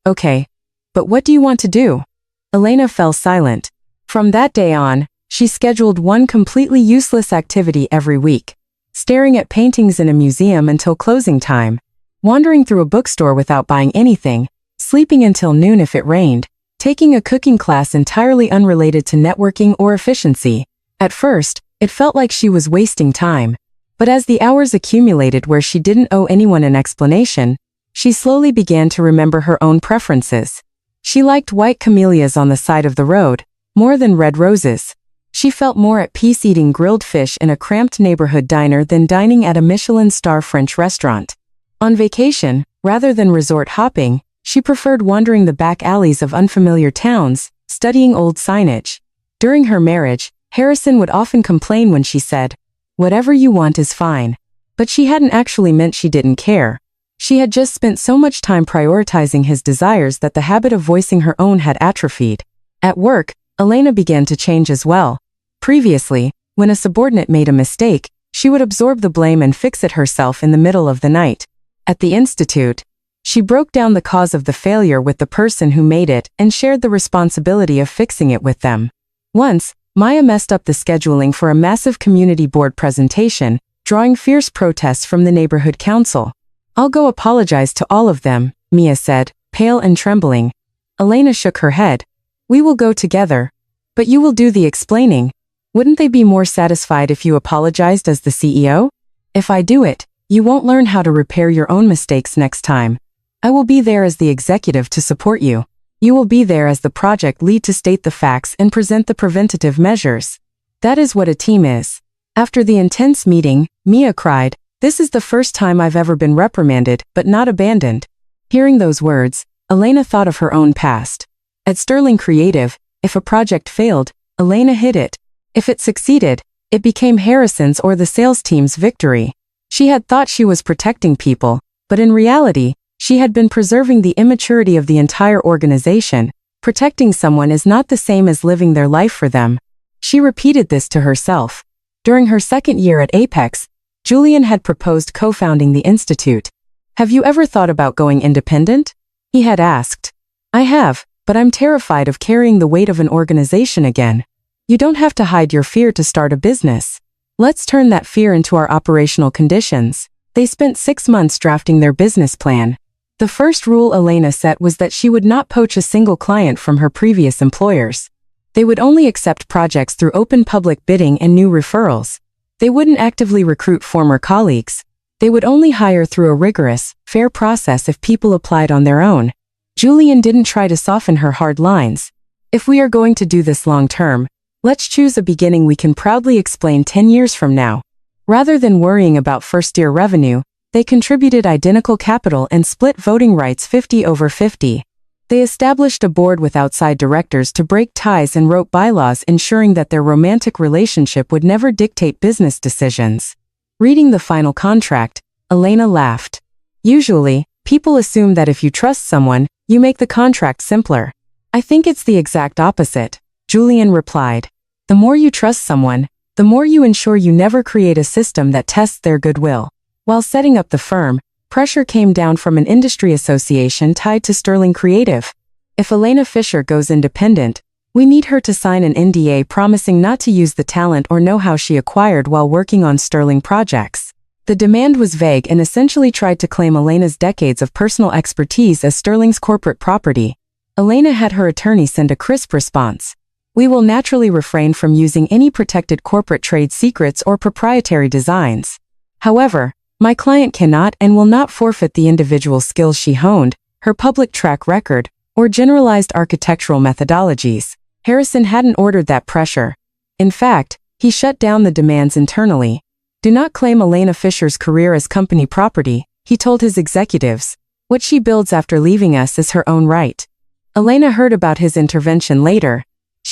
"Okay. But what do you want to do?" Elena fell silent. From that day on, she scheduled one completely useless activity every week. Staring at paintings in a museum until closing time. Wandering through a bookstore without buying anything. Sleeping until noon if it rained. Taking a cooking class entirely unrelated to networking or efficiency. At first, it felt like she was wasting time. But as the hours accumulated where she didn't owe anyone an explanation, she slowly began to remember her own preferences. She liked white camellias on the side of the road, more than red roses. She felt more at peace eating grilled fish in a cramped neighborhood diner than dining at a Michelin star French restaurant. On vacation, rather than resort hopping, she preferred wandering the back alleys of unfamiliar towns, studying old signage. During her marriage, Harrison would often complain when she said, "Whatever you want is fine." But she hadn't actually meant she didn't care. She had just spent so much time prioritizing his desires that the habit of voicing her own had atrophied. At work, Elena began to change as well. Previously, when a subordinate made a mistake, she would absorb the blame and fix it herself in the middle of the night. At the institute, she broke down the cause of the failure with the person who made it and shared the responsibility of fixing it with them. Once, Maya messed up the scheduling for a massive community board presentation, drawing fierce protests from the neighborhood council. "I'll go apologize to all of them," Mia said, pale and trembling. Elena shook her head. "We will go together. But you will do the explaining. Wouldn't they be more satisfied if you apologized as the CEO? If I do it, you won't learn how to repair your own mistakes next time. I will be there as the executive to support you. You will be there as the project lead to state the facts and present the preventative measures. That is what a team is." After the intense meeting, Mia cried, "This is the first time I've ever been reprimanded, but not abandoned." Hearing those words, Elena thought of her own past. At Sterling Creative, if a project failed, Elena hid it. If it succeeded, it became Harrison's or the sales team's victory. She had thought she was protecting people, but in reality, she had been preserving the immaturity of the entire organization. Protecting someone is not the same as living their life for them. She repeated this to herself. During her second year at Apex, Julian had proposed co-founding the institute. "Have you ever thought about going independent?" he had asked. "I have, but I'm terrified of carrying the weight of an organization again." "You don't have to hide your fear to start a business. Let's turn that fear into our operational conditions." They spent 6 months drafting their business plan. The first rule Elena set was that she would not poach a single client from her previous employers. They would only accept projects through open public bidding and new referrals. They wouldn't actively recruit former colleagues. They would only hire through a rigorous, fair process if people applied on their own. Julian didn't try to soften her hard lines. "If we are going to do this long term, let's choose a beginning we can proudly explain 10 years from now." Rather than worrying about first-year revenue, they contributed identical capital and split voting rights 50-50. They established a board with outside directors to break ties and wrote bylaws ensuring that their romantic relationship would never dictate business decisions. Reading the final contract, Elena laughed. Usually, people assume that if you trust someone, you make the contract simpler. "I think it's the exact opposite," Julian replied. "The more you trust someone, the more you ensure you never create a system that tests their goodwill." While setting up the firm, pressure came down from an industry association tied to Sterling Creative. "If Elena Fisher goes independent, we need her to sign an NDA promising not to use the talent or know-how she acquired while working on Sterling projects." The demand was vague and essentially tried to claim Elena's decades of personal expertise as Sterling's corporate property. Elena had her attorney send a crisp response. "We will naturally refrain from using any protected corporate trade secrets or proprietary designs. However, my client cannot and will not forfeit the individual skills she honed, her public track record, or generalized architectural methodologies." Harrison hadn't ordered that pressure. In fact, he shut down the demands internally. "Do not claim Elena Fisher's career as company property," he told his executives. "What she builds after leaving us is her own right." Elena heard about his intervention later.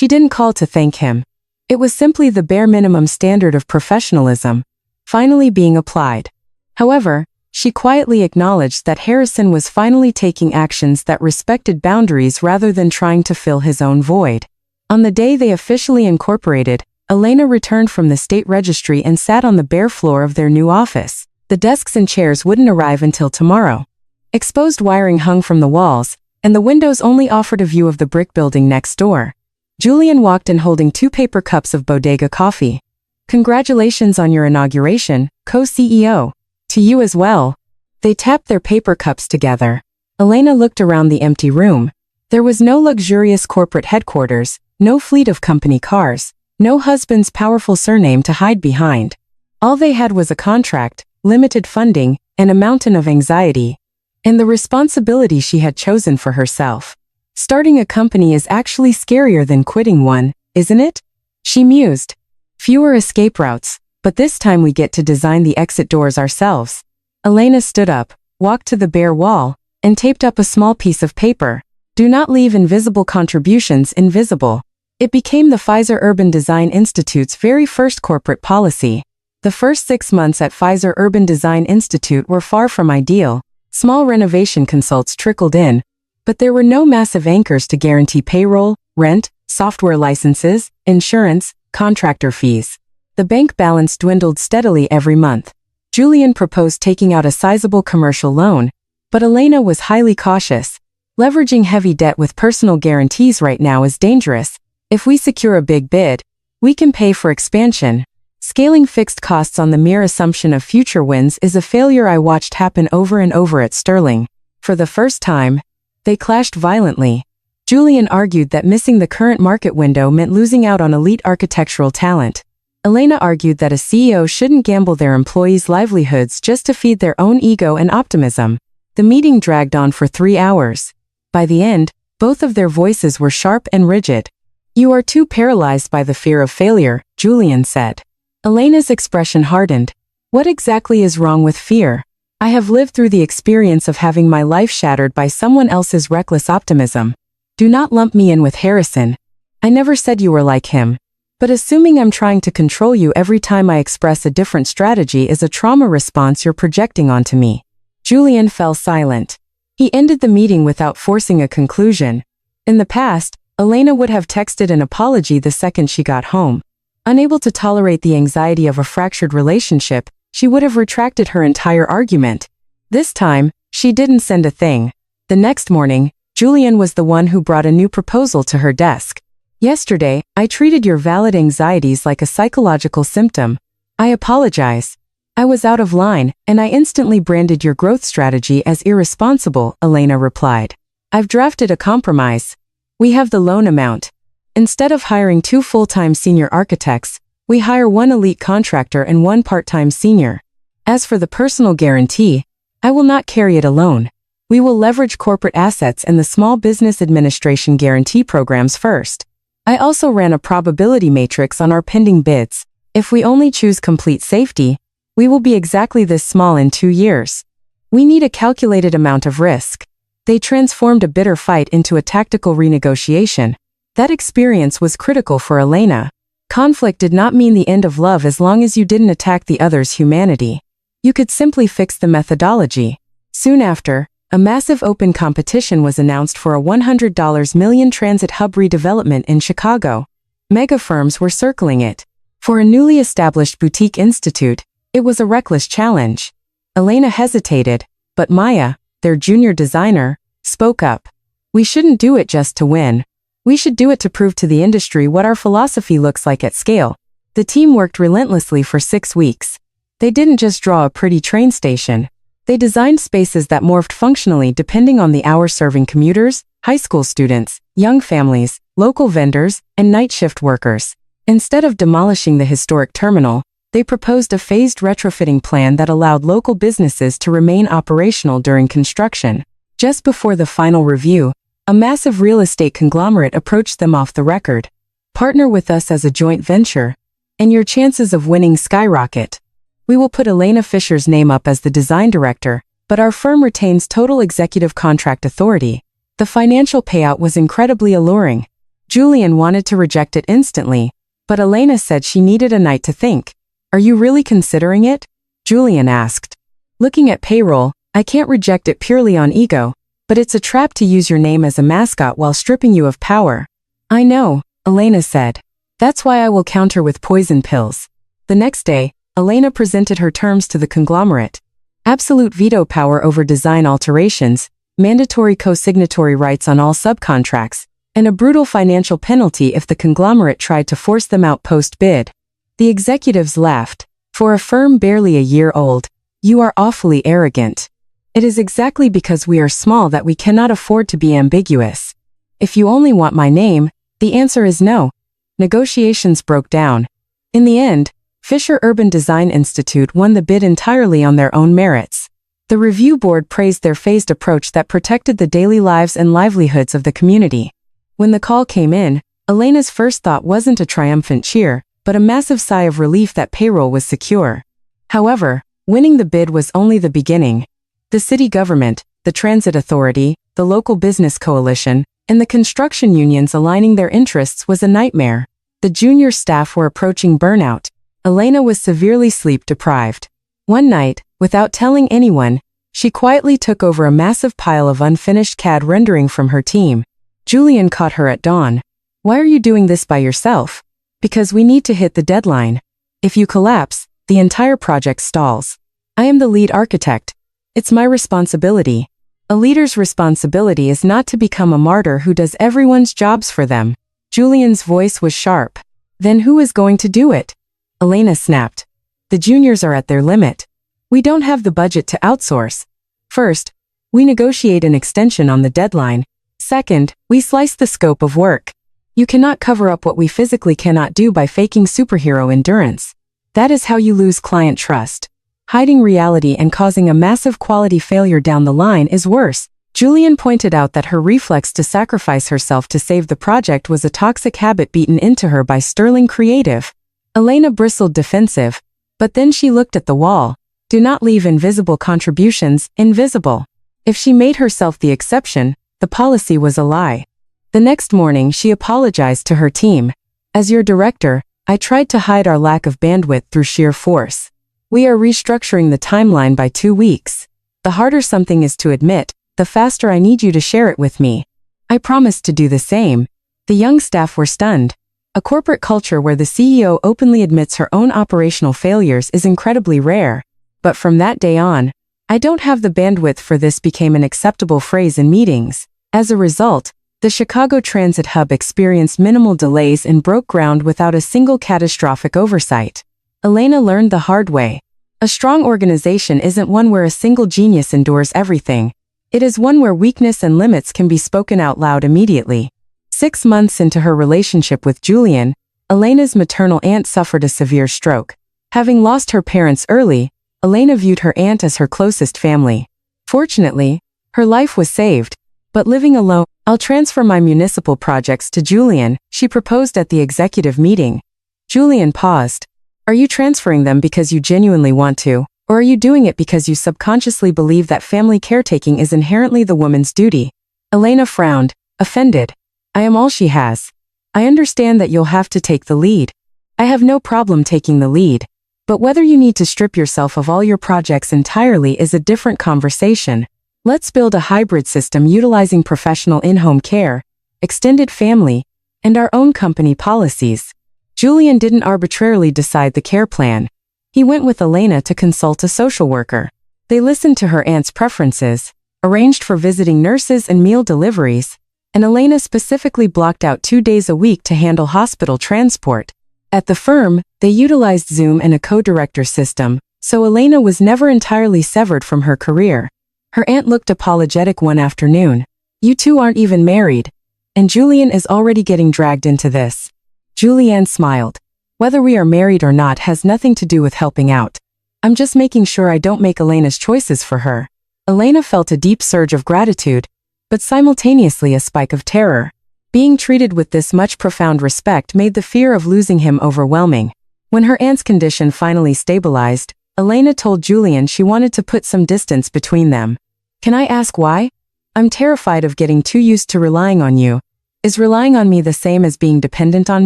She didn't call to thank him. It was simply the bare minimum standard of professionalism, finally being applied. However, she quietly acknowledged that Harrison was finally taking actions that respected boundaries rather than trying to fill his own void. On the day they officially incorporated, Elena returned from the state registry and sat on the bare floor of their new office. The desks and chairs wouldn't arrive until tomorrow. Exposed wiring hung from the walls, and the windows only offered a view of the brick building next door. Julian walked in holding 2 paper cups of bodega coffee. "Congratulations on your inauguration, co-CEO. To you as well." They tapped their paper cups together. Elena looked around the empty room. There was no luxurious corporate headquarters, no fleet of company cars, no husband's powerful surname to hide behind. All they had was a contract, limited funding, and a mountain of anxiety. And the responsibility she had chosen for herself. Starting a company is actually scarier than quitting one, isn't it? She mused. Fewer escape routes, but this time we get to design the exit doors ourselves. Elena stood up, walked to the bare wall, and taped up a small piece of paper. "Do not leave invisible contributions invisible." It became the Pfizer Urban Design Institute's very first corporate policy. The first 6 months at Pfizer Urban Design Institute were far from ideal. Small renovation consults trickled in, but there were no massive anchors to guarantee payroll, rent, software licenses, insurance, contractor fees. The bank balance dwindled steadily every month. Julian proposed taking out a sizable commercial loan, but Elena was highly cautious. Leveraging heavy debt with personal guarantees right now is dangerous. If we secure a big bid, we can pay for expansion. Scaling fixed costs on the mere assumption of future wins is a failure I watched happen over and over at Sterling. For the first time, they clashed violently. Julian argued that missing the current market window meant losing out on elite architectural talent. Elena argued that a CEO shouldn't gamble their employees' livelihoods just to feed their own ego and optimism. The meeting dragged on for 3 hours. By the end, both of their voices were sharp and rigid. "You are too paralyzed by the fear of failure," Julian said. Elena's expression hardened. "What exactly is wrong with fear? I have lived through the experience of having my life shattered by someone else's reckless optimism. Do not lump me in with Harrison. I never said you were like him. But assuming I'm trying to control you every time I express a different strategy is a trauma response you're projecting onto me." Julian fell silent. He ended the meeting without forcing a conclusion. In the past, Elena would have texted an apology the second she got home. Unable to tolerate the anxiety of a fractured relationship, she would have retracted her entire argument. This time, she didn't send a thing. The next morning, Julian was the one who brought a new proposal to her desk. "Yesterday, I treated your valid anxieties like a psychological symptom. I apologize. I was out of line, and I instantly branded your growth strategy as irresponsible," Elena replied. "I've drafted a compromise. We have the loan amount. Instead of hiring 2 full-time senior architects, we hire 1 elite contractor and 1 part-time senior. As for the personal guarantee, I will not carry it alone. We will leverage corporate assets and the Small Business Administration guarantee programs first. I also ran a probability matrix on our pending bids. If we only choose complete safety, we will be exactly this small in 2 years. We need a calculated amount of risk." They transformed a bitter fight into a tactical renegotiation. That experience was critical for Elena. Conflict did not mean the end of love as long as you didn't attack the other's humanity. You could simply fix the methodology. Soon after, a massive open competition was announced for a $100 million transit hub redevelopment in Chicago. Mega firms were circling it. For a newly established boutique institute, it was a reckless challenge. Elena hesitated, but Maya, their junior designer, spoke up. "We shouldn't do it just to win. We should do it to prove to the industry what our philosophy looks like at scale." The team worked relentlessly for 6 weeks. They didn't just draw a pretty train station. They designed spaces that morphed functionally depending on the hour, serving commuters, high school students, young families, local vendors, and night shift workers. Instead of demolishing the historic terminal, they proposed a phased retrofitting plan that allowed local businesses to remain operational during construction. Just before the final review, a massive real estate conglomerate approached them off the record. "Partner with us as a joint venture, and your chances of winning skyrocket. We will put Elena Fisher's name up as the design director, but our firm retains total executive contract authority." The financial payout was incredibly alluring. Julian wanted to reject it instantly, but Elena said she needed a night to think. Are you really considering it? Julian asked. Looking at payroll, I can't reject it purely on ego, but it's a trap to use your name as a mascot while stripping you of power. I know, Elena said. That's why I will counter with poison pills. The next day, Elena presented her terms to the conglomerate. Absolute veto power over design alterations, mandatory co-signatory rights on all subcontracts, and a brutal financial penalty if the conglomerate tried to force them out post-bid. The executives laughed. For a firm barely a year old, you are awfully arrogant. It is exactly because we are small that we cannot afford to be ambiguous. If you only want my name, the answer is no. Negotiations broke down. In the end, Fisher Urban Design Institute won the bid entirely on their own merits. The review board praised their phased approach that protected the daily lives and livelihoods of the community. When the call came in, Elena's first thought wasn't a triumphant cheer, but a massive sigh of relief that payroll was secure. However, winning the bid was only the beginning. The city government, the transit authority, the local business coalition, and the construction unions aligning their interests was a nightmare. The junior staff were approaching burnout. Elena was severely sleep-deprived. One night, without telling anyone, she quietly took over a massive pile of unfinished CAD rendering from her team. Julian caught her at dawn. Why are you doing this by yourself? Because we need to hit the deadline. If you collapse, the entire project stalls. I am the lead architect. It's my responsibility. A leader's responsibility is not to become a martyr who does everyone's jobs for them. Julian's voice was sharp. Then who is going to do it? Elena snapped. The juniors are at their limit. We don't have the budget to outsource. First, we negotiate an extension on the deadline. Second, we slice the scope of work. You cannot cover up what we physically cannot do by faking superhero endurance. That is how you lose client trust. Hiding reality and causing a massive quality failure down the line is worse. Julian pointed out that her reflex to sacrifice herself to save the project was a toxic habit beaten into her by sterling creative. Elena bristled defensive, but then she looked at the wall. Do not leave invisible contributions invisible. If she made herself the exception, the policy was a lie. The next morning she apologized to her team. As your director, I tried to hide our lack of bandwidth through sheer force. We are restructuring the timeline by 2 weeks. The harder something is to admit, the faster I need you to share it with me. I promised to do the same. The young staff were stunned. A corporate culture where the CEO openly admits her own operational failures is incredibly rare. But from that day on, I don't have the bandwidth for this became an acceptable phrase in meetings. As a result, the Chicago Transit Hub experienced minimal delays and broke ground without a single catastrophic oversight. Elena learned the hard way. A strong organization isn't one where a single genius endures everything. It is one where weakness and limits can be spoken out loud immediately. 6 months into her relationship with Julian, Elena's maternal aunt suffered a severe stroke. Having lost her parents early, Elena viewed her aunt as her closest family. Fortunately, her life was saved. But living alone, I'll transfer my municipal projects to Julian, she proposed at the executive meeting. Julian paused. Are you transferring them because you genuinely want to, or are you doing it because you subconsciously believe that family caretaking is inherently the woman's duty? Elena frowned, offended. I am all she has. I understand that you'll have to take the lead. I have no problem taking the lead. But whether you need to strip yourself of all your projects entirely is a different conversation. Let's build a hybrid system utilizing professional in-home care, extended family, and our own company policies. Julian didn't arbitrarily decide the care plan. He went with Elena to consult a social worker. They listened to her aunt's preferences, arranged for visiting nurses and meal deliveries, and Elena specifically blocked out 2 days a week to handle hospital transport. At the firm, they utilized Zoom and a co-director system, so Elena was never entirely severed from her career. Her aunt looked apologetic one afternoon. You two aren't even married. And Julian is already getting dragged into this. Julianne smiled. Whether we are married or not has nothing to do with helping out. I'm just making sure I don't make Elena's choices for her. Elena felt a deep surge of gratitude, but simultaneously a spike of terror. Being treated with this much profound respect made the fear of losing him overwhelming. When her aunt's condition finally stabilized, Elena told Julian she wanted to put some distance between them. Can I ask why? I'm terrified of getting too used to relying on you. Is relying on me the same as being dependent on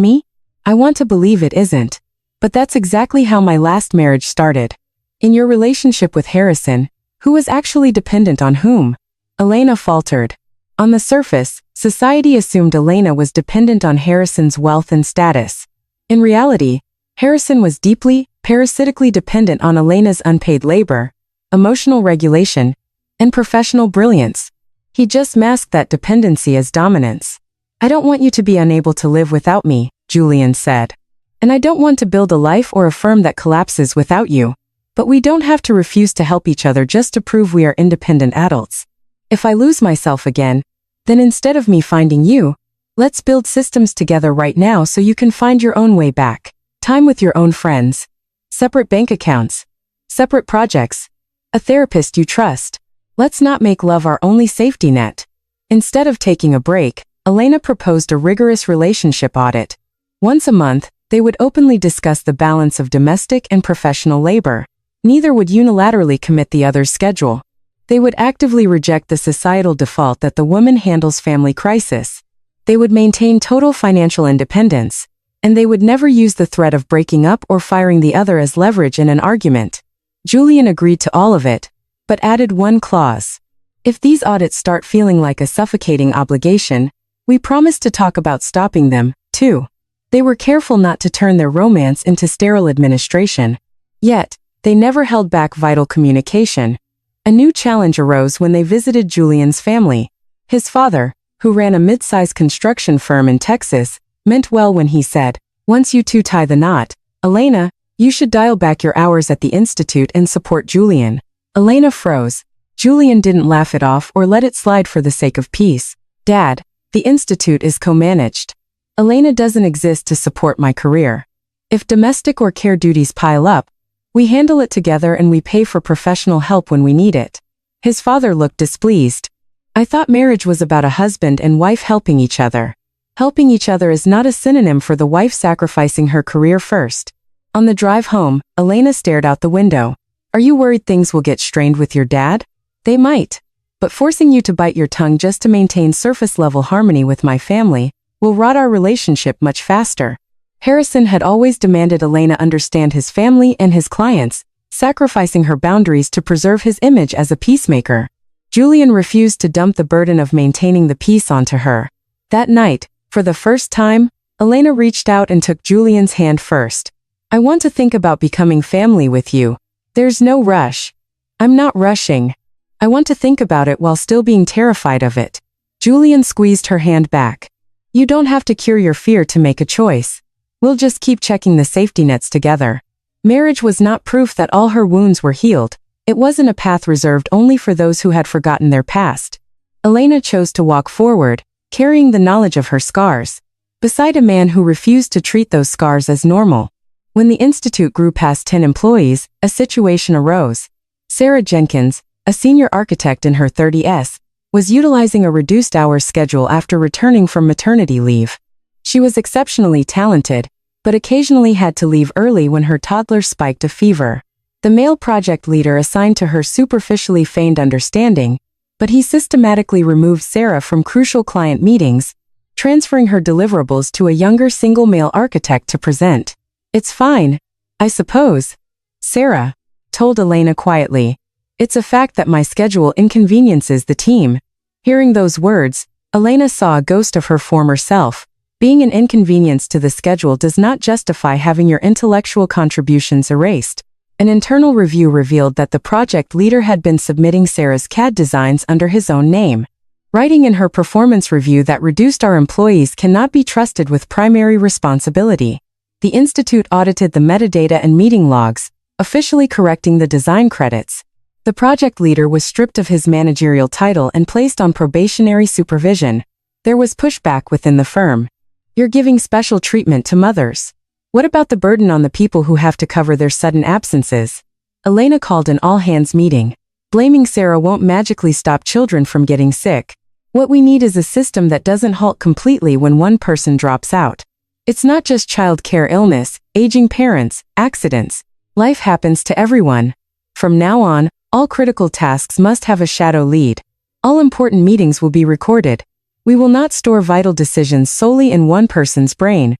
me? I want to believe it isn't. But that's exactly how my last marriage started. In your relationship with Harrison, who was actually dependent on whom? Elena faltered. On the surface, society assumed Elena was dependent on Harrison's wealth and status. In reality, Harrison was deeply, parasitically dependent on Elena's unpaid labor, emotional regulation, and professional brilliance. He just masked that dependency as dominance. I don't want you to be unable to live without me, Julian said. And I don't want to build a life or a firm that collapses without you. But we don't have to refuse to help each other just to prove we are independent adults. If I lose myself again, then instead of me finding you, let's build systems together right now so you can find your own way back. Time with your own friends. Separate bank accounts. Separate projects. A therapist you trust. Let's not make love our only safety net. Instead of taking a break, Elena proposed a rigorous relationship audit. Once a month, they would openly discuss the balance of domestic and professional labor. Neither would unilaterally commit the other's schedule. They would actively reject the societal default that the woman handles family crisis. They would maintain total financial independence. And they would never use the threat of breaking up or firing the other as leverage in an argument. Julian agreed to all of it, but added one clause. If these audits start feeling like a suffocating obligation, we promise to talk about stopping them, too. They were careful not to turn their romance into sterile administration. Yet, they never held back vital communication. A new challenge arose when they visited Julian's family. His father, who ran a mid-sized construction firm in Texas, meant well when he said, "Once you two tie the knot, Elena, you should dial back your hours at the Institute and support Julian." Elena froze. Julian didn't laugh it off or let it slide for the sake of peace. "Dad, the Institute is co-managed. Elena doesn't exist to support my career. If domestic or care duties pile up, we handle it together and we pay for professional help when we need it." His father looked displeased. "I thought marriage was about a husband and wife helping each other. Helping each other is not a synonym for the wife sacrificing her career first." On the drive home, Elena stared out the window. "Are you worried things will get strained with your dad? They might. But forcing you to bite your tongue just to maintain surface-level harmony with my family will rot our relationship much faster." Harrison had always demanded Elena understand his family and his clients, sacrificing her boundaries to preserve his image as a peacemaker. Julian refused to dump the burden of maintaining the peace onto her. That night, for the first time, Elena reached out and took Julian's hand first. "I want to think about becoming family with you. There's no rush." "I'm not rushing. I want to think about it while still being terrified of it." Julian squeezed her hand back. "You don't have to cure your fear to make a choice. We'll just keep checking the safety nets together." Marriage was not proof that all her wounds were healed. It wasn't a path reserved only for those who had forgotten their past. Elena chose to walk forward, carrying the knowledge of her scars, beside a man who refused to treat those scars as normal. When the Institute grew past 10 employees, a situation arose. Sarah Jenkins, a senior architect in her 30s, was utilizing a reduced-hours schedule after returning from maternity leave. She was exceptionally talented, but occasionally had to leave early when her toddler spiked a fever. The male project leader assigned to her superficially feigned understanding, but he systematically removed Sarah from crucial client meetings, transferring her deliverables to a younger single male architect to present. "It's fine, I suppose," Sarah told Elena quietly. "It's a fact that my schedule inconveniences the team." Hearing those words, Elena saw a ghost of her former self. Being an inconvenience to the schedule does not justify having your intellectual contributions erased. An internal review revealed that the project leader had been submitting Sarah's CAD designs under his own name. Writing in her performance review that reduced our employees cannot be trusted with primary responsibility. The Institute audited the metadata and meeting logs, officially correcting the design credits. The project leader was stripped of his managerial title and placed on probationary supervision. There was pushback within the firm. "You're giving special treatment to mothers. What about the burden on the people who have to cover their sudden absences?" Elena called an all-hands meeting. "Blaming Sarah won't magically stop children from getting sick. What we need is a system that doesn't halt completely when one person drops out. It's not just child care illness, aging parents, accidents. Life happens to everyone. From now on, all critical tasks must have a shadow lead. All important meetings will be recorded. We will not store vital decisions solely in one person's brain.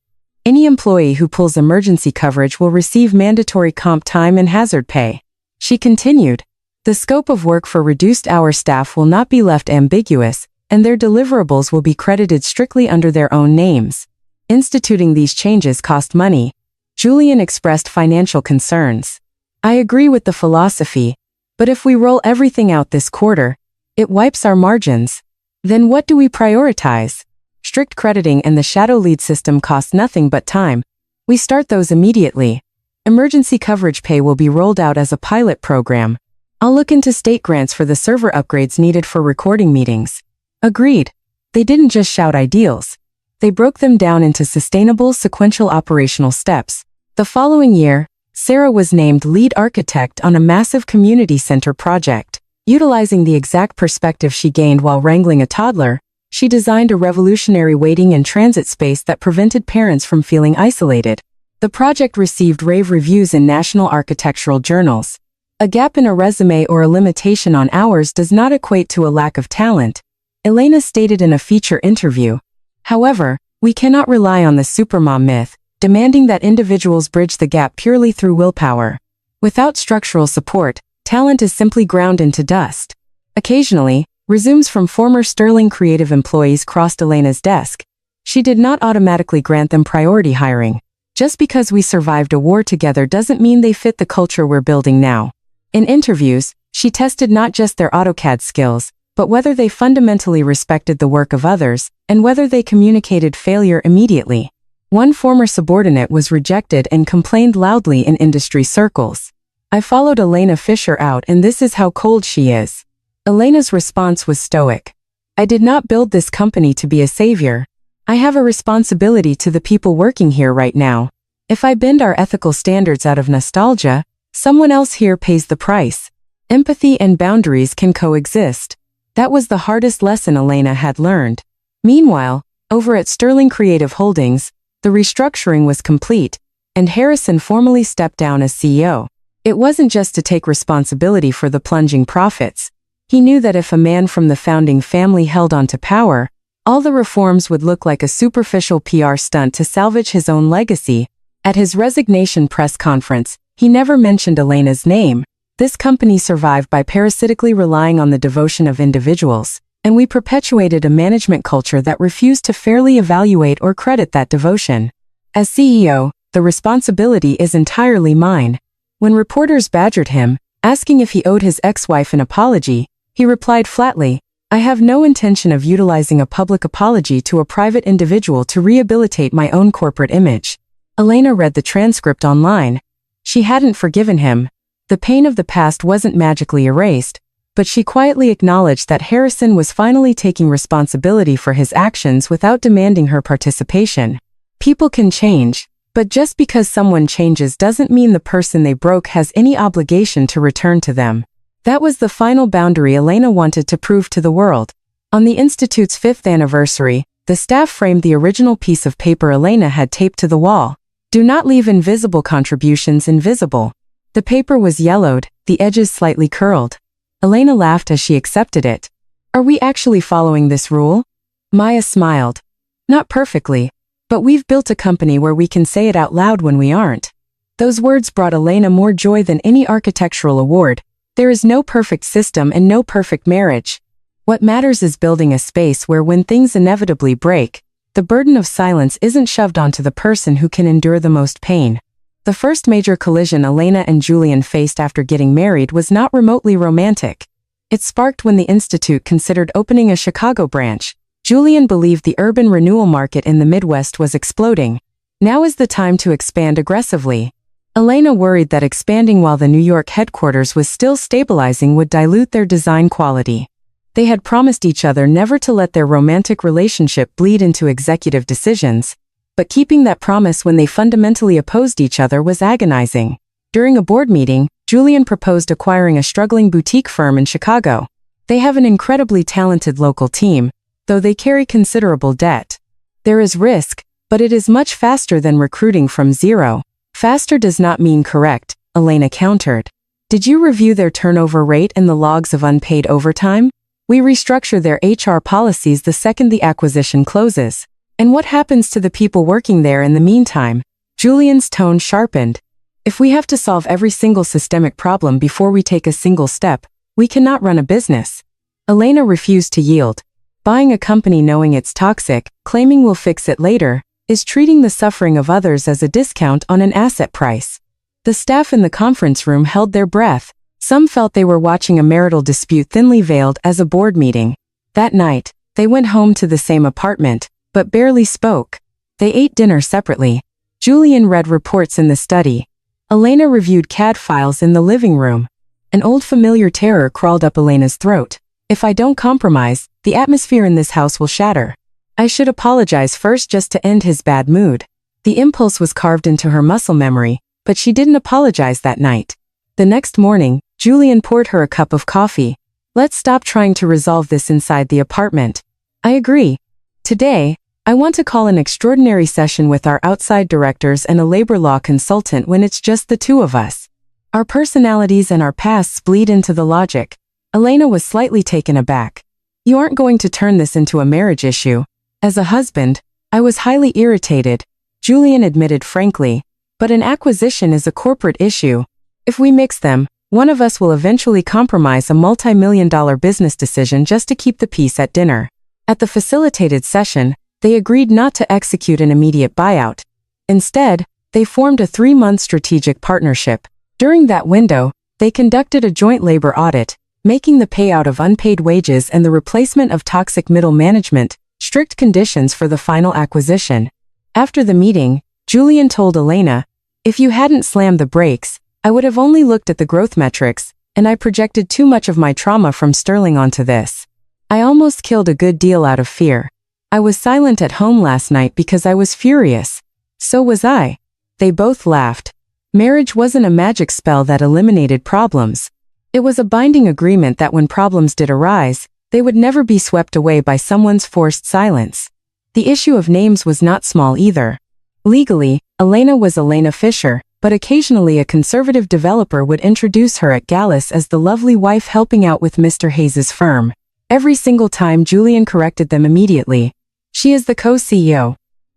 Any employee who pulls emergency coverage will receive mandatory comp time and hazard pay. She continued. The scope of work for reduced-hour staff will not be left ambiguous, and their deliverables will be credited strictly under their own names. Instituting these changes cost money. Julian expressed financial concerns. I agree with the philosophy, but if we roll everything out this quarter, it wipes our margins. Then what do we prioritize? Strict crediting and the shadow lead system cost nothing but time. We start those immediately. Emergency coverage pay will be rolled out as a pilot program. I'll look into state grants for the server upgrades needed for recording meetings. Agreed. They didn't just shout ideals. They broke them down into sustainable, sequential operational steps. The following year, Sarah was named lead architect on a massive community center project. Utilizing the exact perspective she gained while wrangling a toddler, she designed a revolutionary waiting and transit space that prevented parents from feeling isolated. The project received rave reviews in national architectural journals. A gap in a resume or a limitation on hours does not equate to a lack of talent, Elena stated in a feature interview. However, we cannot rely on the supermom myth, demanding that individuals bridge the gap purely through willpower. Without structural support, talent is simply ground into dust. Occasionally, resumes from former Sterling creative employees crossed Elena's desk. She did not automatically grant them priority hiring. Just because we survived a war together doesn't mean they fit the culture we're building now. In interviews, she tested not just their AutoCAD skills, but whether they fundamentally respected the work of others, and whether they communicated failure immediately. One former subordinate was rejected and complained loudly in industry circles. I followed Elena Fisher out, and this is how cold she is. Elena's response was stoic. I did not build this company to be a savior. I have a responsibility to the people working here right now. If I bend our ethical standards out of nostalgia, someone else here pays the price. Empathy and boundaries can coexist. That was the hardest lesson Elena had learned. Meanwhile, over at Sterling Creative Holdings, the restructuring was complete, and Harrison formally stepped down as CEO. It wasn't just to take responsibility for the plunging profits. He knew that if a man from the founding family held on to power, all the reforms would look like a superficial PR stunt to salvage his own legacy. At his resignation press conference, he never mentioned Elena's name. This company survived by parasitically relying on the devotion of individuals, and we perpetuated a management culture that refused to fairly evaluate or credit that devotion. As CEO, the responsibility is entirely mine. When reporters badgered him, asking if he owed his ex-wife an apology, he replied flatly, I have no intention of utilizing a public apology to a private individual to rehabilitate my own corporate image. Elena read the transcript online. She hadn't forgiven him. The pain of the past wasn't magically erased, but she quietly acknowledged that Harrison was finally taking responsibility for his actions without demanding her participation. People can change, but just because someone changes doesn't mean the person they broke has any obligation to return to them. That was the final boundary Elena wanted to prove to the world. On the Institute's 5th anniversary, the staff framed the original piece of paper Elena had taped to the wall. Do not leave invisible contributions invisible. The paper was yellowed, the edges slightly curled. Elena laughed as she accepted it. Are we actually following this rule? Maya smiled. Not perfectly, but we've built a company where we can say it out loud when we aren't. Those words brought Elena more joy than any architectural award. There is no perfect system and no perfect marriage. What matters is building a space where when things inevitably break, the burden of silence isn't shoved onto the person who can endure the most pain. The first major collision Elena and Julian faced after getting married was not remotely romantic. It sparked when the Institute considered opening a Chicago branch. Julian believed the urban renewal market in the Midwest was exploding. Now is the time to expand aggressively. Elena worried that expanding while the New York headquarters was still stabilizing would dilute their design quality. They had promised each other never to let their romantic relationship bleed into executive decisions, but keeping that promise when they fundamentally opposed each other was agonizing. During a board meeting, Julian proposed acquiring a struggling boutique firm in Chicago. They have an incredibly talented local team, though they carry considerable debt. There is risk, but it is much faster than recruiting from zero. Faster does not mean correct, Elena countered. Did you review their turnover rate and the logs of unpaid overtime? We restructure their HR policies the second the acquisition closes. And what happens to the people working there in the meantime? Julian's tone sharpened. If we have to solve every single systemic problem before we take a single step, we cannot run a business. Elena refused to yield. Buying a company knowing it's toxic, claiming we'll fix it later, is treating the suffering of others as a discount on an asset price. The staff in the conference room held their breath. Some felt they were watching a marital dispute thinly veiled as a board meeting. That night, they went home to the same apartment, but barely spoke. They ate dinner separately. Julian read reports in the study. Elena reviewed CAD files in the living room. An old familiar terror crawled up Elena's throat. If I don't compromise, the atmosphere in this house will shatter. I should apologize first just to end his bad mood. The impulse was carved into her muscle memory, but she didn't apologize that night. The next morning, Julian poured her a cup of coffee. Let's stop trying to resolve this inside the apartment. I agree. Today, I want to call an extraordinary session with our outside directors and a labor law consultant when it's just the two of us. Our personalities and our pasts bleed into the logic. Elena was slightly taken aback. You aren't going to turn this into a marriage issue. As a husband, I was highly irritated, Julian admitted frankly, but an acquisition is a corporate issue. If we mix them, one of us will eventually compromise a multi-million-dollar business decision just to keep the peace at dinner. At the facilitated session, they agreed not to execute an immediate buyout. Instead, they formed a 3-month strategic partnership. During that window, they conducted a joint labor audit, making the payout of unpaid wages and the replacement of toxic middle management strict conditions for the final acquisition. After the meeting, Julian told Elena, if you hadn't slammed the brakes, I would have only looked at the growth metrics, and I projected too much of my trauma from Sterling onto this. I almost killed a good deal out of fear. I was silent at home last night because I was furious. So was I. They both laughed. Marriage wasn't a magic spell that eliminated problems. It was a binding agreement that when problems did arise, they would never be swept away by someone's forced silence. The issue of names was not small either. Legally, Elena was Elena Fisher, but occasionally a conservative developer would introduce her at Gallus as the lovely wife helping out with Mr. Hayes's firm. Every single time Julian corrected them immediately. She is the co-CEO.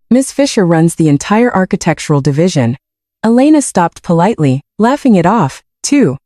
Ms. Fisher runs the entire architectural division. Elena stopped politely, laughing it off, too.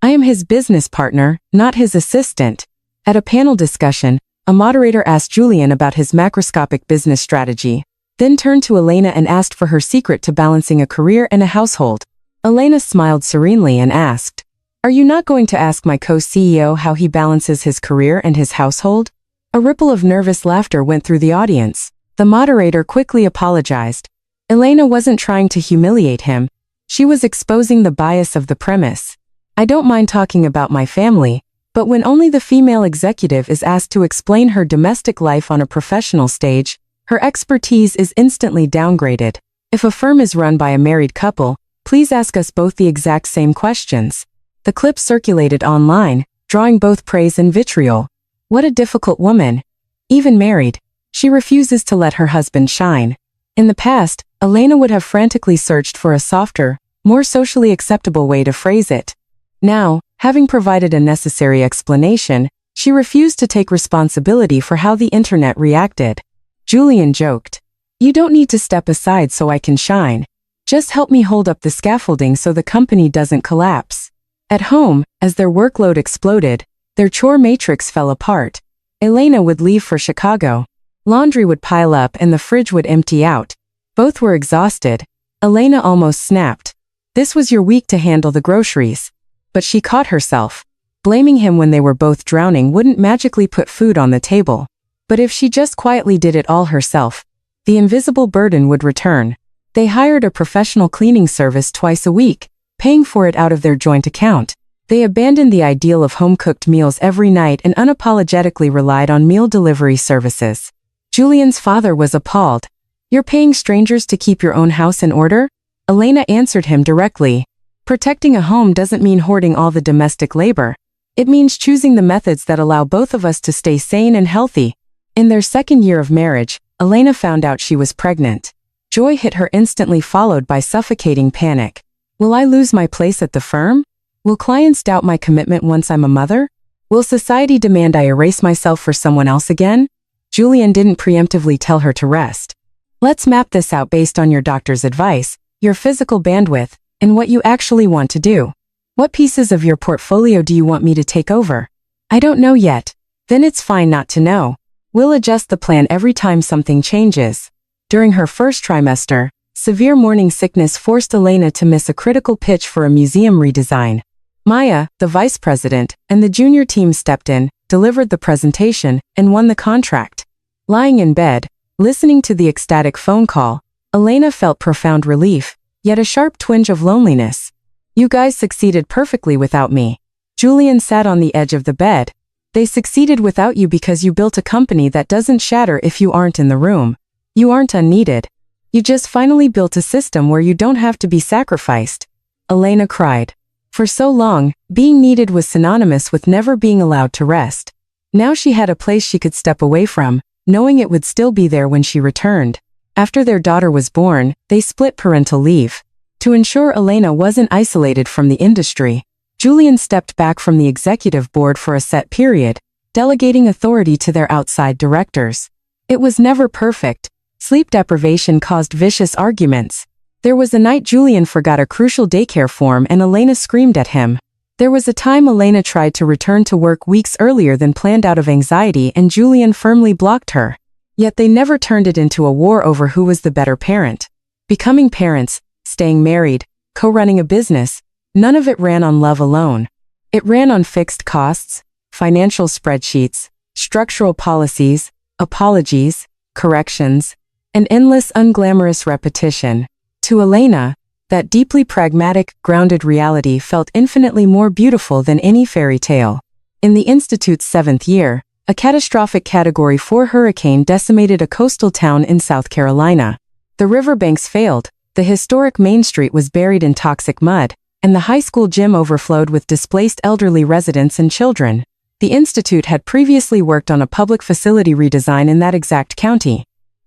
I am his business partner, not his assistant. At a panel discussion, a moderator asked Julian about his macroscopic business strategy, then turned to Elena and asked for her secret to balancing a career and a household. Elena smiled serenely and asked, are you not going to ask my co-CEO how he balances his career and his household? A ripple of nervous laughter went through the audience. The moderator quickly apologized. Elena wasn't trying to humiliate him. She was exposing the bias of the premise. I don't mind talking about my family, but when only the female executive is asked to explain her domestic life on a professional stage, her expertise is instantly downgraded. If a firm is run by a married couple, please ask us both the exact same questions. The clip circulated online, drawing both praise and vitriol. What a difficult woman. Even married, she refuses to let her husband shine. In the past, Elena would have frantically searched for a softer, more socially acceptable way to phrase it. Now, having provided a necessary explanation, she refused to take responsibility for how the internet reacted. Julian joked, you don't need to step aside so I can shine. Just help me hold up the scaffolding so the company doesn't collapse. At home, as their workload exploded, their chore matrix fell apart. Elena would leave for Chicago. Laundry would pile up and the fridge would empty out. Both were exhausted. Elena almost snapped. This was your week to handle the groceries. But she caught herself. Blaming him when they were both drowning wouldn't magically put food on the table. But if she just quietly did it all herself, the invisible burden would return. They hired a professional cleaning service twice a week, paying for it out of their joint account. They abandoned the ideal of home-cooked meals every night and unapologetically relied on meal delivery services. Julian's father was appalled. You're paying strangers to keep your own house in order? Elena answered him directly. Protecting a home doesn't mean hoarding all the domestic labor. It means choosing the methods that allow both of us to stay sane and healthy. In their second year of marriage, Elena found out she was pregnant. Joy hit her instantly, followed by suffocating panic. Will I lose my place at the firm? Will clients doubt my commitment once I'm a mother? Will society demand I erase myself for someone else again? Julian didn't preemptively tell her to rest. Let's map this out based on your doctor's advice, your physical bandwidth, and what you actually want to do. What pieces of your portfolio do you want me to take over? I don't know yet. Then it's fine not to know. We'll adjust the plan every time something changes. During her first trimester, severe morning sickness forced Elena to miss a critical pitch for a museum redesign. Maya, the vice president, and the junior team stepped in, delivered the presentation, and won the contract. Lying in bed, listening to the ecstatic phone call, Elena felt profound relief, yet a sharp twinge of loneliness. You guys succeeded perfectly without me. Julian sat on the edge of the bed. They succeeded without you because you built a company that doesn't shatter if you aren't in the room. You aren't unneeded. You just finally built a system where you don't have to be sacrificed. Elena cried. For so long, being needed was synonymous with never being allowed to rest. Now she had a place she could step away from, knowing it would still be there when she returned. After their daughter was born, they split parental leave. To ensure Elena wasn't isolated from the industry, Julian stepped back from the executive board for a set period, delegating authority to their outside directors. It was never perfect. Sleep deprivation caused vicious arguments. There was a night Julian forgot a crucial daycare form and Elena screamed at him. There was a time Elena tried to return to work weeks earlier than planned out of anxiety and Julian firmly blocked her. Yet they never turned it into a war over who was the better parent. Becoming parents, staying married, co-running a business, none of it ran on love alone. It ran on fixed costs, financial spreadsheets, structural policies, apologies, corrections, and endless unglamorous repetition. To Elena, that deeply pragmatic, grounded reality felt infinitely more beautiful than any fairy tale. In the Institute's 7th year, a catastrophic Category 4 hurricane decimated a coastal town in South Carolina. The riverbanks failed, the historic Main Street was buried in toxic mud, and the high school gym overflowed with displaced elderly residents and children. The Institute had previously worked on a public facility redesign in that exact county.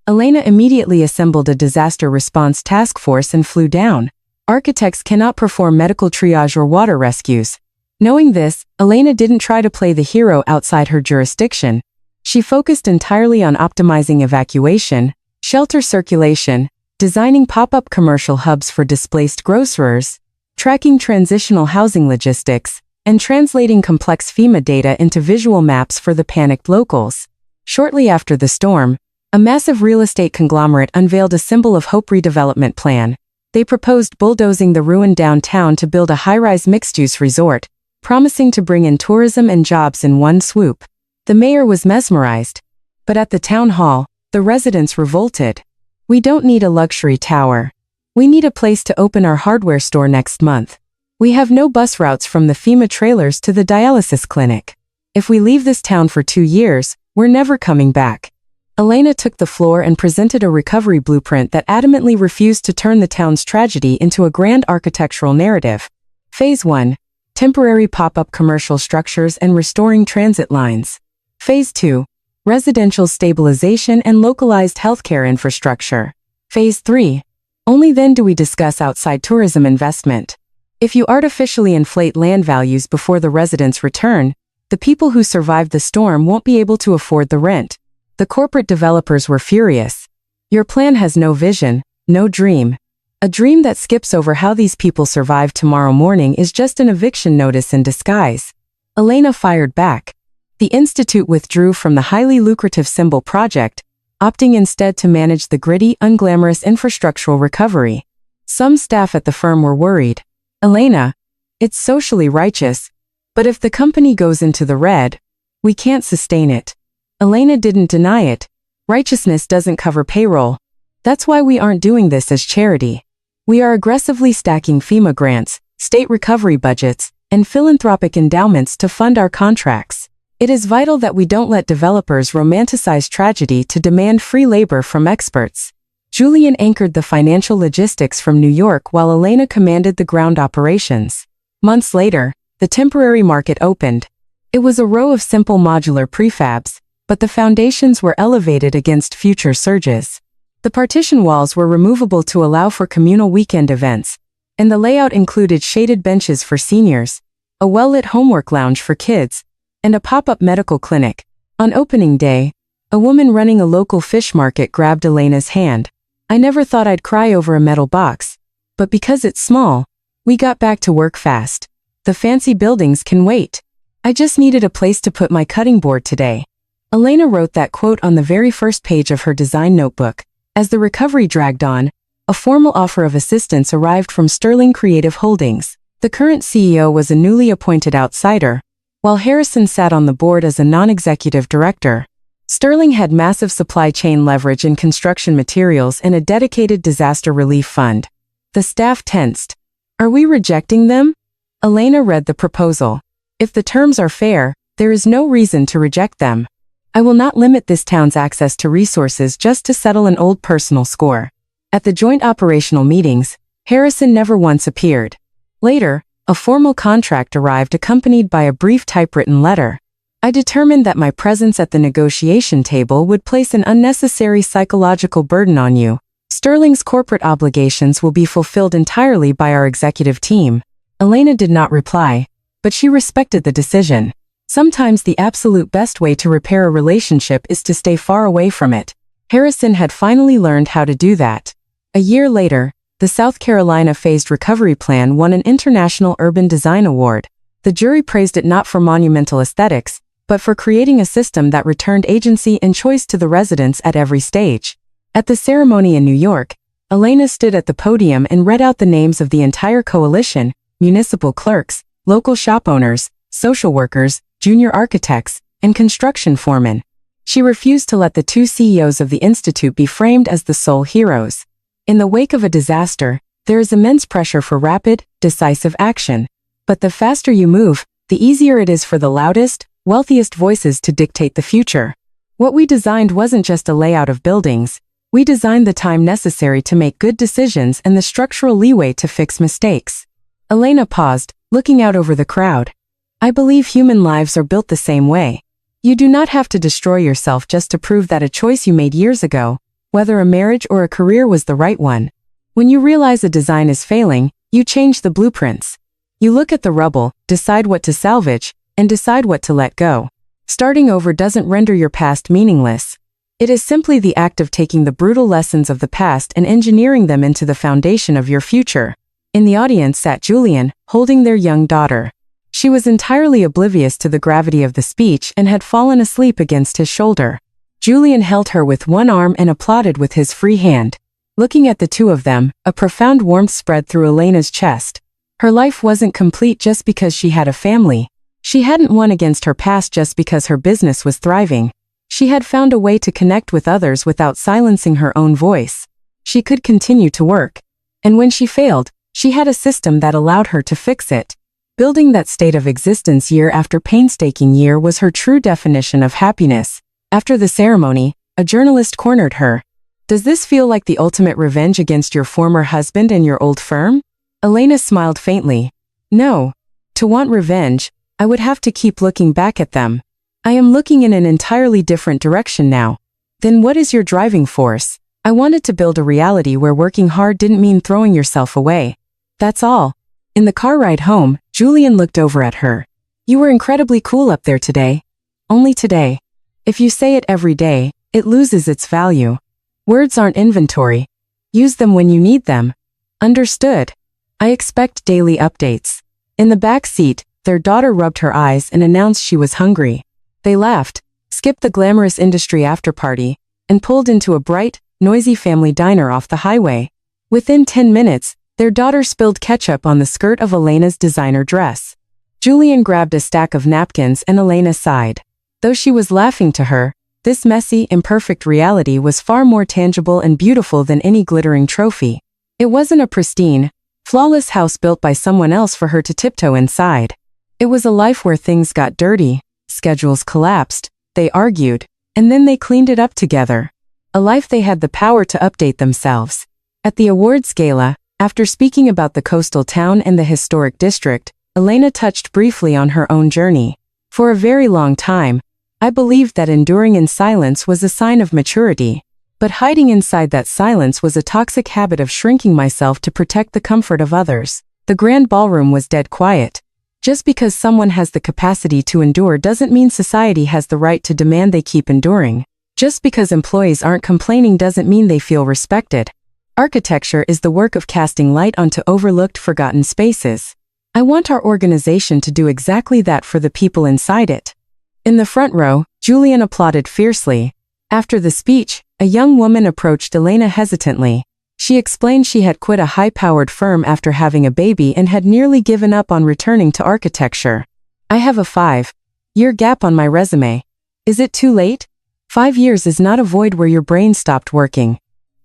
Elena immediately assembled a disaster response task force and flew down. Architects cannot perform medical triage or water rescues. Knowing this, Elena didn't try to play the hero outside her jurisdiction. She focused entirely on optimizing evacuation, shelter circulation, designing pop-up commercial hubs for displaced grocers, tracking transitional housing logistics, and translating complex FEMA data into visual maps for the panicked locals. Shortly after the storm, a massive real estate conglomerate unveiled a symbol of hope redevelopment plan. They proposed bulldozing the ruined downtown to build a high-rise mixed-use resort, promising to bring in tourism and jobs in one swoop. The mayor was mesmerized. But at the town hall, the residents revolted. We don't need a luxury tower. We need a place to open our hardware store next month. We have no bus routes from the FEMA trailers to the dialysis clinic. If we leave this town for 2 years, we're never coming back. Elena took the floor and presented a recovery blueprint that adamantly refused to turn the town's tragedy into a grand architectural narrative. Phase 1. Temporary pop-up commercial structures and restoring transit lines. Phase 2. Residential stabilization and localized healthcare infrastructure. Phase 3. Only then do we discuss outside tourism investment. If you artificially inflate land values before the residents return, the people who survived the storm won't be able to afford the rent. The corporate developers were furious. Your plan has no vision, no dream. A dream that skips over how these people survive tomorrow morning is just an eviction notice in disguise. Elena fired back. The Institute withdrew from the highly lucrative symbol project, opting instead to manage the gritty, unglamorous infrastructural recovery. Some staff at the firm were worried. Elena, it's socially righteous, but if the company goes into the red, we can't sustain it. Elena didn't deny it. Righteousness doesn't cover payroll. That's why we aren't doing this as charity. We are aggressively stacking FEMA grants, state recovery budgets, and philanthropic endowments to fund our contracts. It is vital that we don't let developers romanticize tragedy to demand free labor from experts. Julian anchored the financial logistics from New York while Elena commanded the ground operations. Months later, the temporary market opened. It was a row of simple modular prefabs, but the foundations were elevated against future surges. The partition walls were removable to allow for communal weekend events, and the layout included shaded benches for seniors, a well-lit homework lounge for kids, and a pop-up medical clinic. On opening day, a woman running a local fish market grabbed Elena's hand. I never thought I'd cry over a metal box, but because it's small, we got back to work fast. The fancy buildings can wait. I just needed a place to put my cutting board today. Elena wrote that quote on the very first page of her design notebook. As the recovery dragged on, a formal offer of assistance arrived from Sterling Creative Holdings. The current CEO was a newly appointed outsider, while Harrison sat on the board as a non-executive director. Sterling had massive supply chain leverage in construction materials and a dedicated disaster relief fund. The staff tensed. Are we rejecting them? Elena read the proposal. If the terms are fair, there is no reason to reject them. I will not limit this town's access to resources just to settle an old personal score. At the joint operational meetings, Harrison never once appeared. Later, a formal contract arrived accompanied by a brief typewritten letter. I determined that my presence at the negotiation table would place an unnecessary psychological burden on you. Sterling's corporate obligations will be fulfilled entirely by our executive team. Elena did not reply, but she respected the decision. Sometimes the absolute best way to repair a relationship is to stay far away from it. Harrison had finally learned how to do that. A year later, the South Carolina Phased Recovery Plan won an International Urban Design Award. The jury praised it not for monumental aesthetics, but for creating a system that returned agency and choice to the residents at every stage. At the ceremony in New York, Elena stood at the podium and read out the names of the entire coalition: municipal clerks, local shop owners, social workers, junior architects, and construction foremen. She refused to let the two CEOs of the institute be framed as the sole heroes. In the wake of a disaster, there is immense pressure for rapid, decisive action. But the faster you move, the easier it is for the loudest, wealthiest voices to dictate the future. What we designed wasn't just a layout of buildings. We designed the time necessary to make good decisions and the structural leeway to fix mistakes. Elena paused, looking out over the crowd. I believe human lives are built the same way. You do not have to destroy yourself just to prove that a choice you made years ago, whether a marriage or a career, was the right one. When you realize a design is failing, you change the blueprints. You look at the rubble, decide what to salvage, and decide what to let go. Starting over doesn't render your past meaningless. It is simply the act of taking the brutal lessons of the past and engineering them into the foundation of your future. In the audience sat Julian, holding their young daughter. She was entirely oblivious to the gravity of the speech and had fallen asleep against his shoulder. Julian held her with one arm and applauded with his free hand. Looking at the two of them, a profound warmth spread through Elena's chest. Her life wasn't complete just because she had a family. She hadn't won against her past just because her business was thriving. She had found a way to connect with others without silencing her own voice. She could continue to work. And when she failed, she had a system that allowed her to fix it. Building that state of existence year after painstaking year was her true definition of happiness. After the ceremony, a journalist cornered her. Does this feel like the ultimate revenge against your former husband and your old firm? Elena smiled faintly. No. To want revenge, I would have to keep looking back at them. I am looking in an entirely different direction now. Then what is your driving force? I wanted to build a reality where working hard didn't mean throwing yourself away. That's all. In the car ride home, Julian looked over at her. You were incredibly cool up there today. Only today. If you say it every day, it loses its value. Words aren't inventory. Use them when you need them. Understood. I expect daily updates. In the back seat, their daughter rubbed her eyes and announced she was hungry. They laughed, skipped the glamorous industry after-party, and pulled into a bright, noisy family diner off the highway. Within 10 minutes, their daughter spilled ketchup on the skirt of Elena's designer dress. Julian grabbed a stack of napkins and Elena sighed. Though she was laughing to her, this messy, imperfect reality was far more tangible and beautiful than any glittering trophy. It wasn't a pristine, flawless house built by someone else for her to tiptoe inside. It was a life where things got dirty, schedules collapsed, they argued, and then they cleaned it up together. A life they had the power to update themselves. At the awards gala, after speaking about the coastal town and the historic district, Elena touched briefly on her own journey. For a very long time, I believed that enduring in silence was a sign of maturity. But hiding inside that silence was a toxic habit of shrinking myself to protect the comfort of others. The grand ballroom was dead quiet. Just because someone has the capacity to endure doesn't mean society has the right to demand they keep enduring. Just because employees aren't complaining doesn't mean they feel respected. Architecture is the work of casting light onto overlooked, forgotten spaces. I want our organization to do exactly that for the people inside it. In the front row, Julian applauded fiercely. After the speech, a young woman approached Elena hesitantly. She explained she had quit a high-powered firm after having a baby and had nearly given up on returning to architecture. I have a 5-year gap on my resume. Is it too late? 5 years is not a void where your brain stopped working.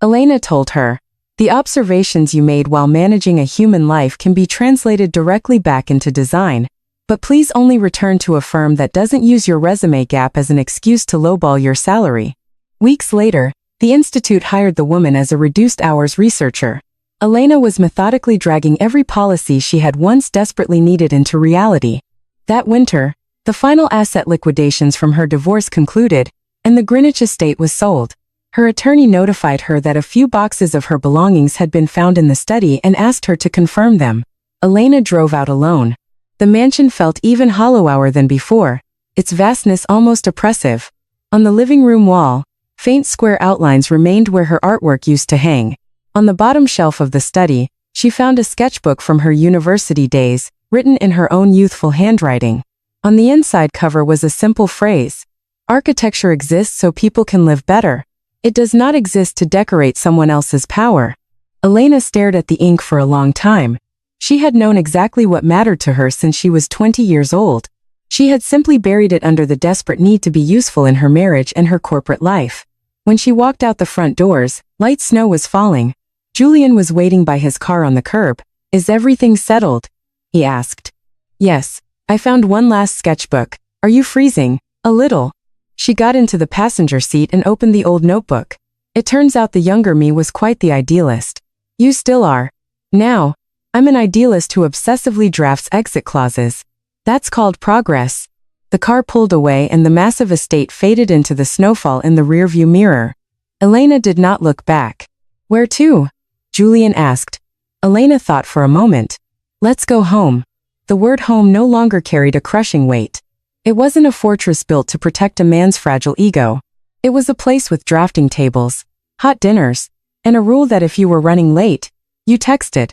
Elena told her, the observations you made while managing a human life can be translated directly back into design, but please only return to a firm that doesn't use your resume gap as an excuse to lowball your salary. Weeks later, the institute hired the woman as a reduced-hours researcher. Elena was methodically dragging every policy she had once desperately needed into reality. That winter, the final asset liquidations from her divorce concluded, and the Greenwich estate was sold. Her attorney notified her that a few boxes of her belongings had been found in the study and asked her to confirm them. Elena drove out alone. The mansion felt even hollower than before, its vastness almost oppressive. On the living room wall, faint square outlines remained where her artwork used to hang. On the bottom shelf of the study, she found a sketchbook from her university days, written in her own youthful handwriting. On the inside cover was a simple phrase: "Architecture exists so people can live better. It does not exist to decorate someone else's power." Elena stared at the ink for a long time. She had known exactly what mattered to her since she was 20 years old. She had simply buried it under the desperate need to be useful in her marriage and her corporate life. When she walked out the front doors, light snow was falling. Julian was waiting by his car on the curb. "Is everything settled?" he asked. "Yes, I found one last sketchbook. Are you freezing?" "A little." She got into the passenger seat and opened the old notebook. It turns out the younger me was quite the idealist. You still are. Now, I'm an idealist who obsessively drafts exit clauses. That's called progress. The car pulled away and the massive estate faded into the snowfall in the rearview mirror. Elena did not look back. "Where to?" Julian asked. Elena thought for a moment. "Let's go home." The word home no longer carried a crushing weight. It wasn't a fortress built to protect a man's fragile ego. It was a place with drafting tables, hot dinners, and a rule that if you were running late, you texted.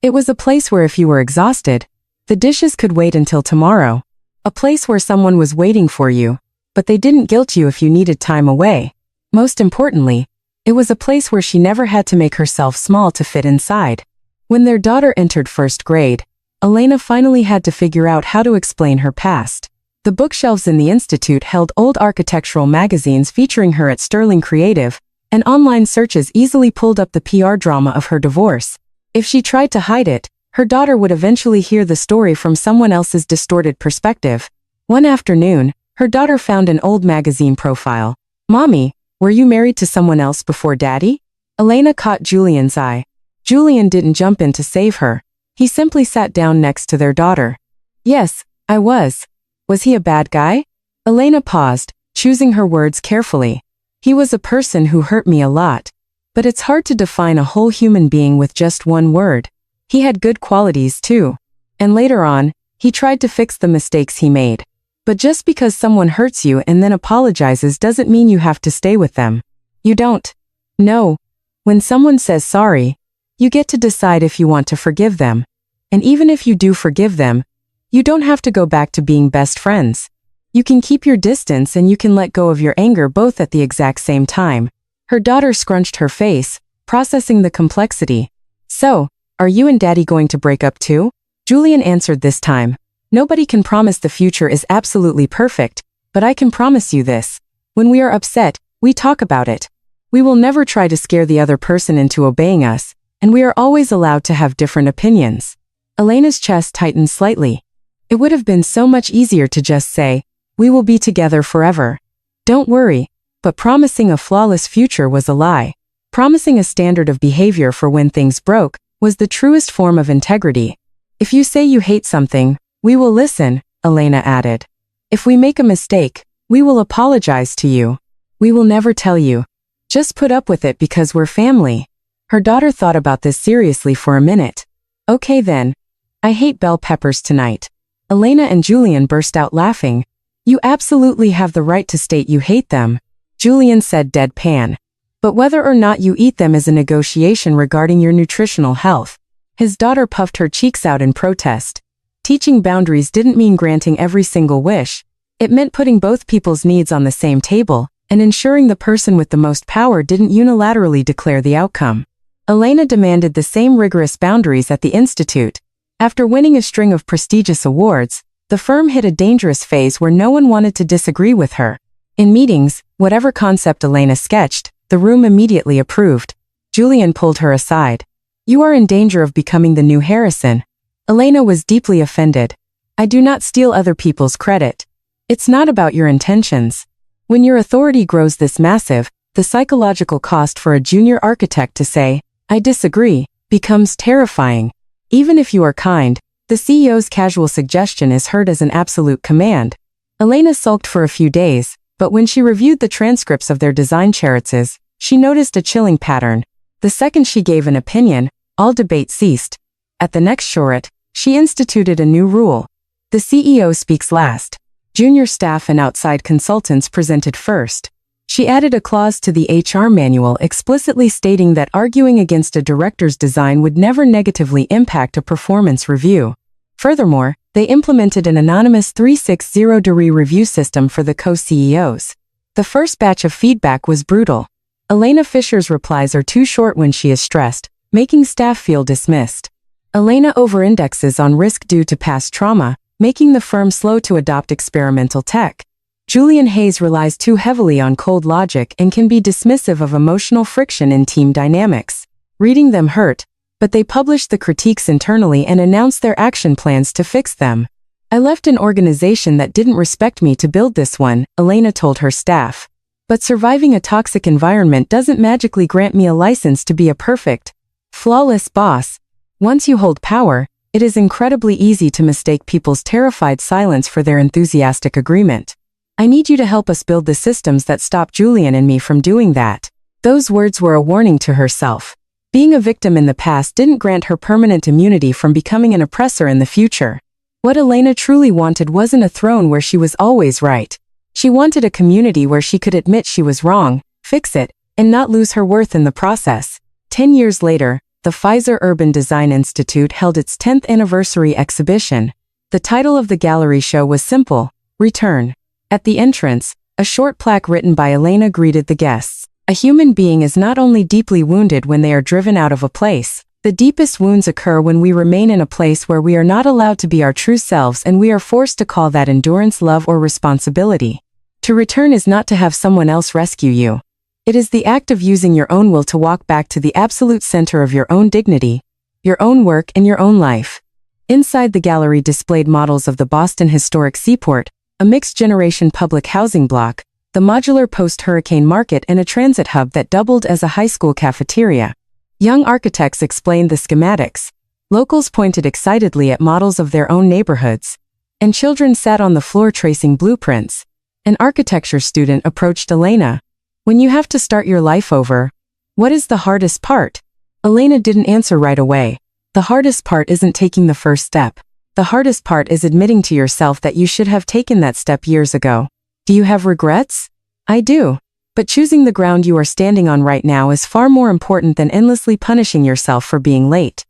It was a place where if you were exhausted, the dishes could wait until tomorrow. A place where someone was waiting for you, but they didn't guilt you if you needed time away. Most importantly, it was a place where she never had to make herself small to fit inside. When their daughter entered first grade, Elena finally had to figure out how to explain her past. The bookshelves in the institute held old architectural magazines featuring her at Sterling Creative, and online searches easily pulled up the PR drama of her divorce. If she tried to hide it, her daughter would eventually hear the story from someone else's distorted perspective. One afternoon, her daughter found an old magazine profile. "Mommy, were you married to someone else before Daddy?" Elena caught Julian's eye. Julian didn't jump in to save her. He simply sat down next to their daughter. "Yes, I was." "Was he a bad guy?" Elena paused, choosing her words carefully. "He was a person who hurt me a lot. But it's hard to define a whole human being with just one word. He had good qualities too. And later on, he tried to fix the mistakes he made. But just because someone hurts you and then apologizes doesn't mean you have to stay with them. You don't. No. When someone says sorry, you get to decide if you want to forgive them. And even if you do forgive them, you don't have to go back to being best friends. You can keep your distance and you can let go of your anger both at the exact same time." Her daughter scrunched her face, processing the complexity. "So, are you and Daddy going to break up too?" Julian answered this time. "Nobody can promise the future is absolutely perfect, but I can promise you this. When we are upset, we talk about it. We will never try to scare the other person into obeying us, and we are always allowed to have different opinions." Elena's chest tightened slightly. It would have been so much easier to just say, "We will be together forever. Don't worry." But promising a flawless future was a lie. Promising a standard of behavior for when things broke was the truest form of integrity. "If you say you hate something, we will listen," Elena added. "If we make a mistake, we will apologize to you. We will never tell you. Just put up with it because we're family." Her daughter thought about this seriously for a minute. "Okay then. I hate bell peppers tonight." Elena and Julian burst out laughing. "You absolutely have the right to state you hate them," Julian said deadpan. "But whether or not you eat them is a negotiation regarding your nutritional health." His daughter puffed her cheeks out in protest. Teaching boundaries didn't mean granting every single wish. It meant putting both people's needs on the same table, and ensuring the person with the most power didn't unilaterally declare the outcome. Elena demanded the same rigorous boundaries at the Institute. After winning a string of prestigious awards, the firm hit a dangerous phase where no one wanted to disagree with her. In meetings, whatever concept Elena sketched, the room immediately approved. Julian pulled her aside. "You are in danger of becoming the new Harrison." Elena was deeply offended. "I do not steal other people's credit. It's not about your intentions. When your authority grows this massive, the psychological cost for a junior architect to say, 'I disagree,' becomes terrifying. Even if you are kind, the CEO's casual suggestion is heard as an absolute command." Elena sulked for a few days, but when she reviewed the transcripts of their design charrettes, she noticed a chilling pattern. The second she gave an opinion, all debate ceased. At the next charrette, she instituted a new rule. The CEO speaks last. Junior staff and outside consultants presented first. She added a clause to the HR manual explicitly stating that arguing against a director's design would never negatively impact a performance review. Furthermore, they implemented an anonymous 360-degree review system for the co-CEOs. The first batch of feedback was brutal. Elena Fisher's replies are too short when she is stressed, making staff feel dismissed. Elena over-indexes on risk due to past trauma, making the firm slow to adopt experimental tech. Julian Hayes relies too heavily on cold logic and can be dismissive of emotional friction in team dynamics. Reading them hurt, but they published the critiques internally and announced their action plans to fix them. "I left an organization that didn't respect me to build this one," Elena told her staff. "But surviving a toxic environment doesn't magically grant me a license to be a perfect, flawless boss." Once you hold power, it is incredibly easy to mistake people's terrified silence for their enthusiastic agreement. "I need you to help us build the systems that stop Julian and me from doing that." Those words were a warning to herself. Being a victim in the past didn't grant her permanent immunity from becoming an oppressor in the future. What Elena truly wanted wasn't a throne where she was always right. She wanted a community where she could admit she was wrong, fix it, and not lose her worth in the process. 10 years later, the Pfizer Urban Design Institute held its 10th anniversary exhibition. The title of the gallery show was simple: Return. At the entrance, a short plaque written by Elena greeted the guests. "A human being is not only deeply wounded when they are driven out of a place. The deepest wounds occur when we remain in a place where we are not allowed to be our true selves and we are forced to call that endurance, love, or responsibility. To return is not to have someone else rescue you. It is the act of using your own will to walk back to the absolute center of your own dignity, your own work, and your own life." Inside the gallery displayed models of the Boston Historic Seaport, a mixed-generation public housing block, the modular post-hurricane market, and a transit hub that doubled as a high school cafeteria. Young architects explained the schematics. Locals pointed excitedly at models of their own neighborhoods. And children sat on the floor tracing blueprints. An architecture student approached Elena. "When you have to start your life over, what is the hardest part?" Elena didn't answer right away. "The hardest part isn't taking the first step. The hardest part is admitting to yourself that you should have taken that step years ago." "Do you have regrets?" "I do. But choosing the ground you are standing on right now is far more important than endlessly punishing yourself for being late."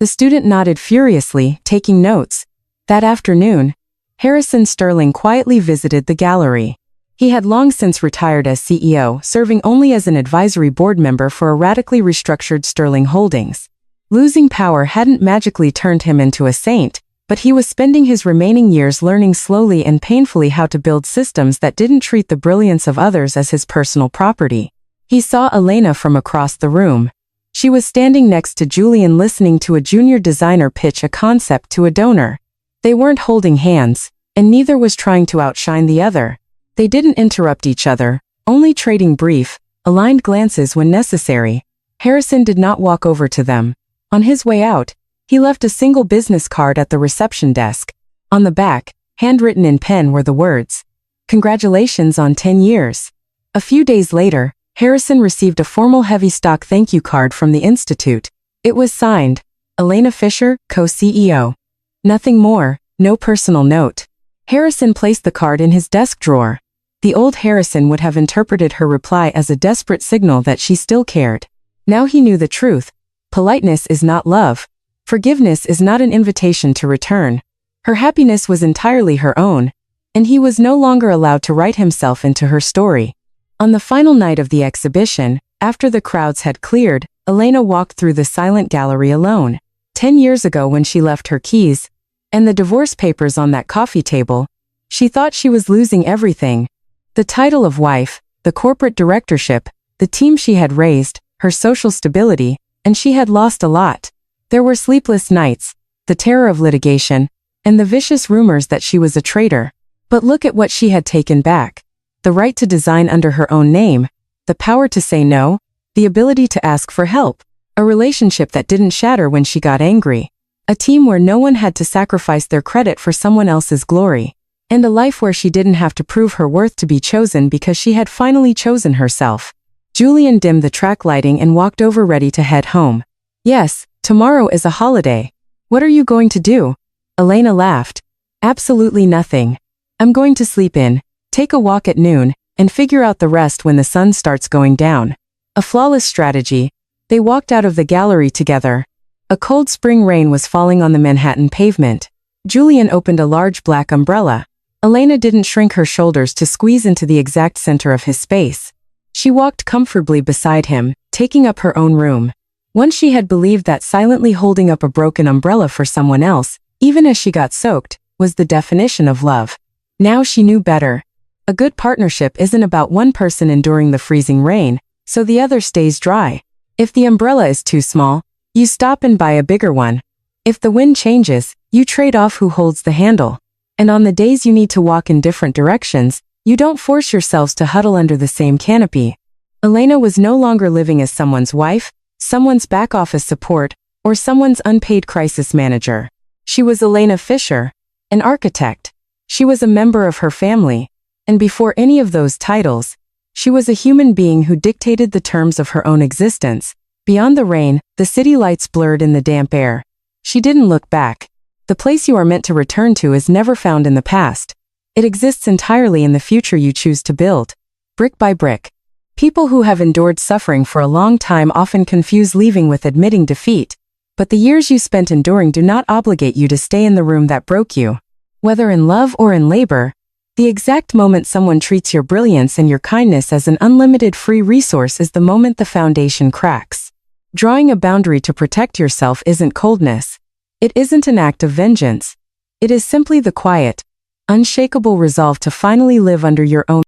The student nodded furiously, taking notes. That afternoon, Harrison Sterling quietly visited the gallery. He had long since retired as CEO, serving only as an advisory board member for a radically restructured Sterling Holdings. Losing power hadn't magically turned him into a saint, but he was spending his remaining years learning slowly and painfully how to build systems that didn't treat the brilliance of others as his personal property. He saw Elena from across the room. She was standing next to Julian listening to a junior designer pitch a concept to a donor. They weren't holding hands, and neither was trying to outshine the other. They didn't interrupt each other, only trading brief, aligned glances when necessary. Harrison did not walk over to them. On his way out, he left a single business card at the reception desk. On the back, handwritten in pen, were the words, "Congratulations on 10 years." A few days later, Harrison received a formal heavy stock thank you card from the Institute. It was signed, Elena Fisher, co-CEO. Nothing more, No personal note. Harrison placed the card in his desk drawer. The old Harrison would have interpreted her reply as a desperate signal that she still cared. Now he knew the truth. Politeness is not love. Forgiveness is not an invitation to return. Her happiness was entirely her own, and he was no longer allowed to write himself into her story. On the final night of the exhibition, after the crowds had cleared, Elena walked through the silent gallery alone. 10 years ago when she left her keys and the divorce papers on that coffee table, she thought she was losing everything. The title of wife, the corporate directorship, the team she had raised, her social stability, and she had lost a lot. There were sleepless nights, the terror of litigation, and the vicious rumors that she was a traitor. But look at what she had taken back. The right to design under her own name, the power to say no, the ability to ask for help, a relationship that didn't shatter when she got angry, a team where no one had to sacrifice their credit for someone else's glory, and a life where she didn't have to prove her worth to be chosen because she had finally chosen herself. Julian dimmed the track lighting and walked over ready to head home. Yes, tomorrow is a holiday. What are you going to do? Elena laughed. Absolutely nothing. I'm going to sleep in, take a walk at noon, and figure out the rest when the sun starts going down. A flawless strategy. They walked out of the gallery together. A cold spring rain was falling on the Manhattan pavement. Julian opened a large black umbrella. Elena didn't shrink her shoulders to squeeze into the exact center of his space. She walked comfortably beside him, taking up her own room. Once she had believed that silently holding up a broken umbrella for someone else, even as she got soaked, was the definition of love. Now she knew better. A good partnership isn't about one person enduring the freezing rain, so the other stays dry. If the umbrella is too small, you stop and buy a bigger one. If the wind changes, you trade off who holds the handle. And on the days you need to walk in different directions, you don't force yourselves to huddle under the same canopy. Elena was no longer living as someone's wife, someone's back office support, or someone's unpaid crisis manager. She was Elena Fisher, an architect. She was a member of her family, and before any of those titles, she was a human being who dictated the terms of her own existence. Beyond the rain, the city lights blurred in the damp air. She didn't look back. The place you are meant to return to is never found in the past. It exists entirely in the future you choose to build, brick by brick. People who have endured suffering for a long time often confuse leaving with admitting defeat, but the years you spent enduring do not obligate you to stay in the room that broke you. Whether in love or in labor, the exact moment someone treats your brilliance and your kindness as an unlimited free resource is the moment the foundation cracks. Drawing a boundary to protect yourself isn't coldness. It isn't an act of vengeance. It is simply the quiet, unshakable resolve to finally live under your own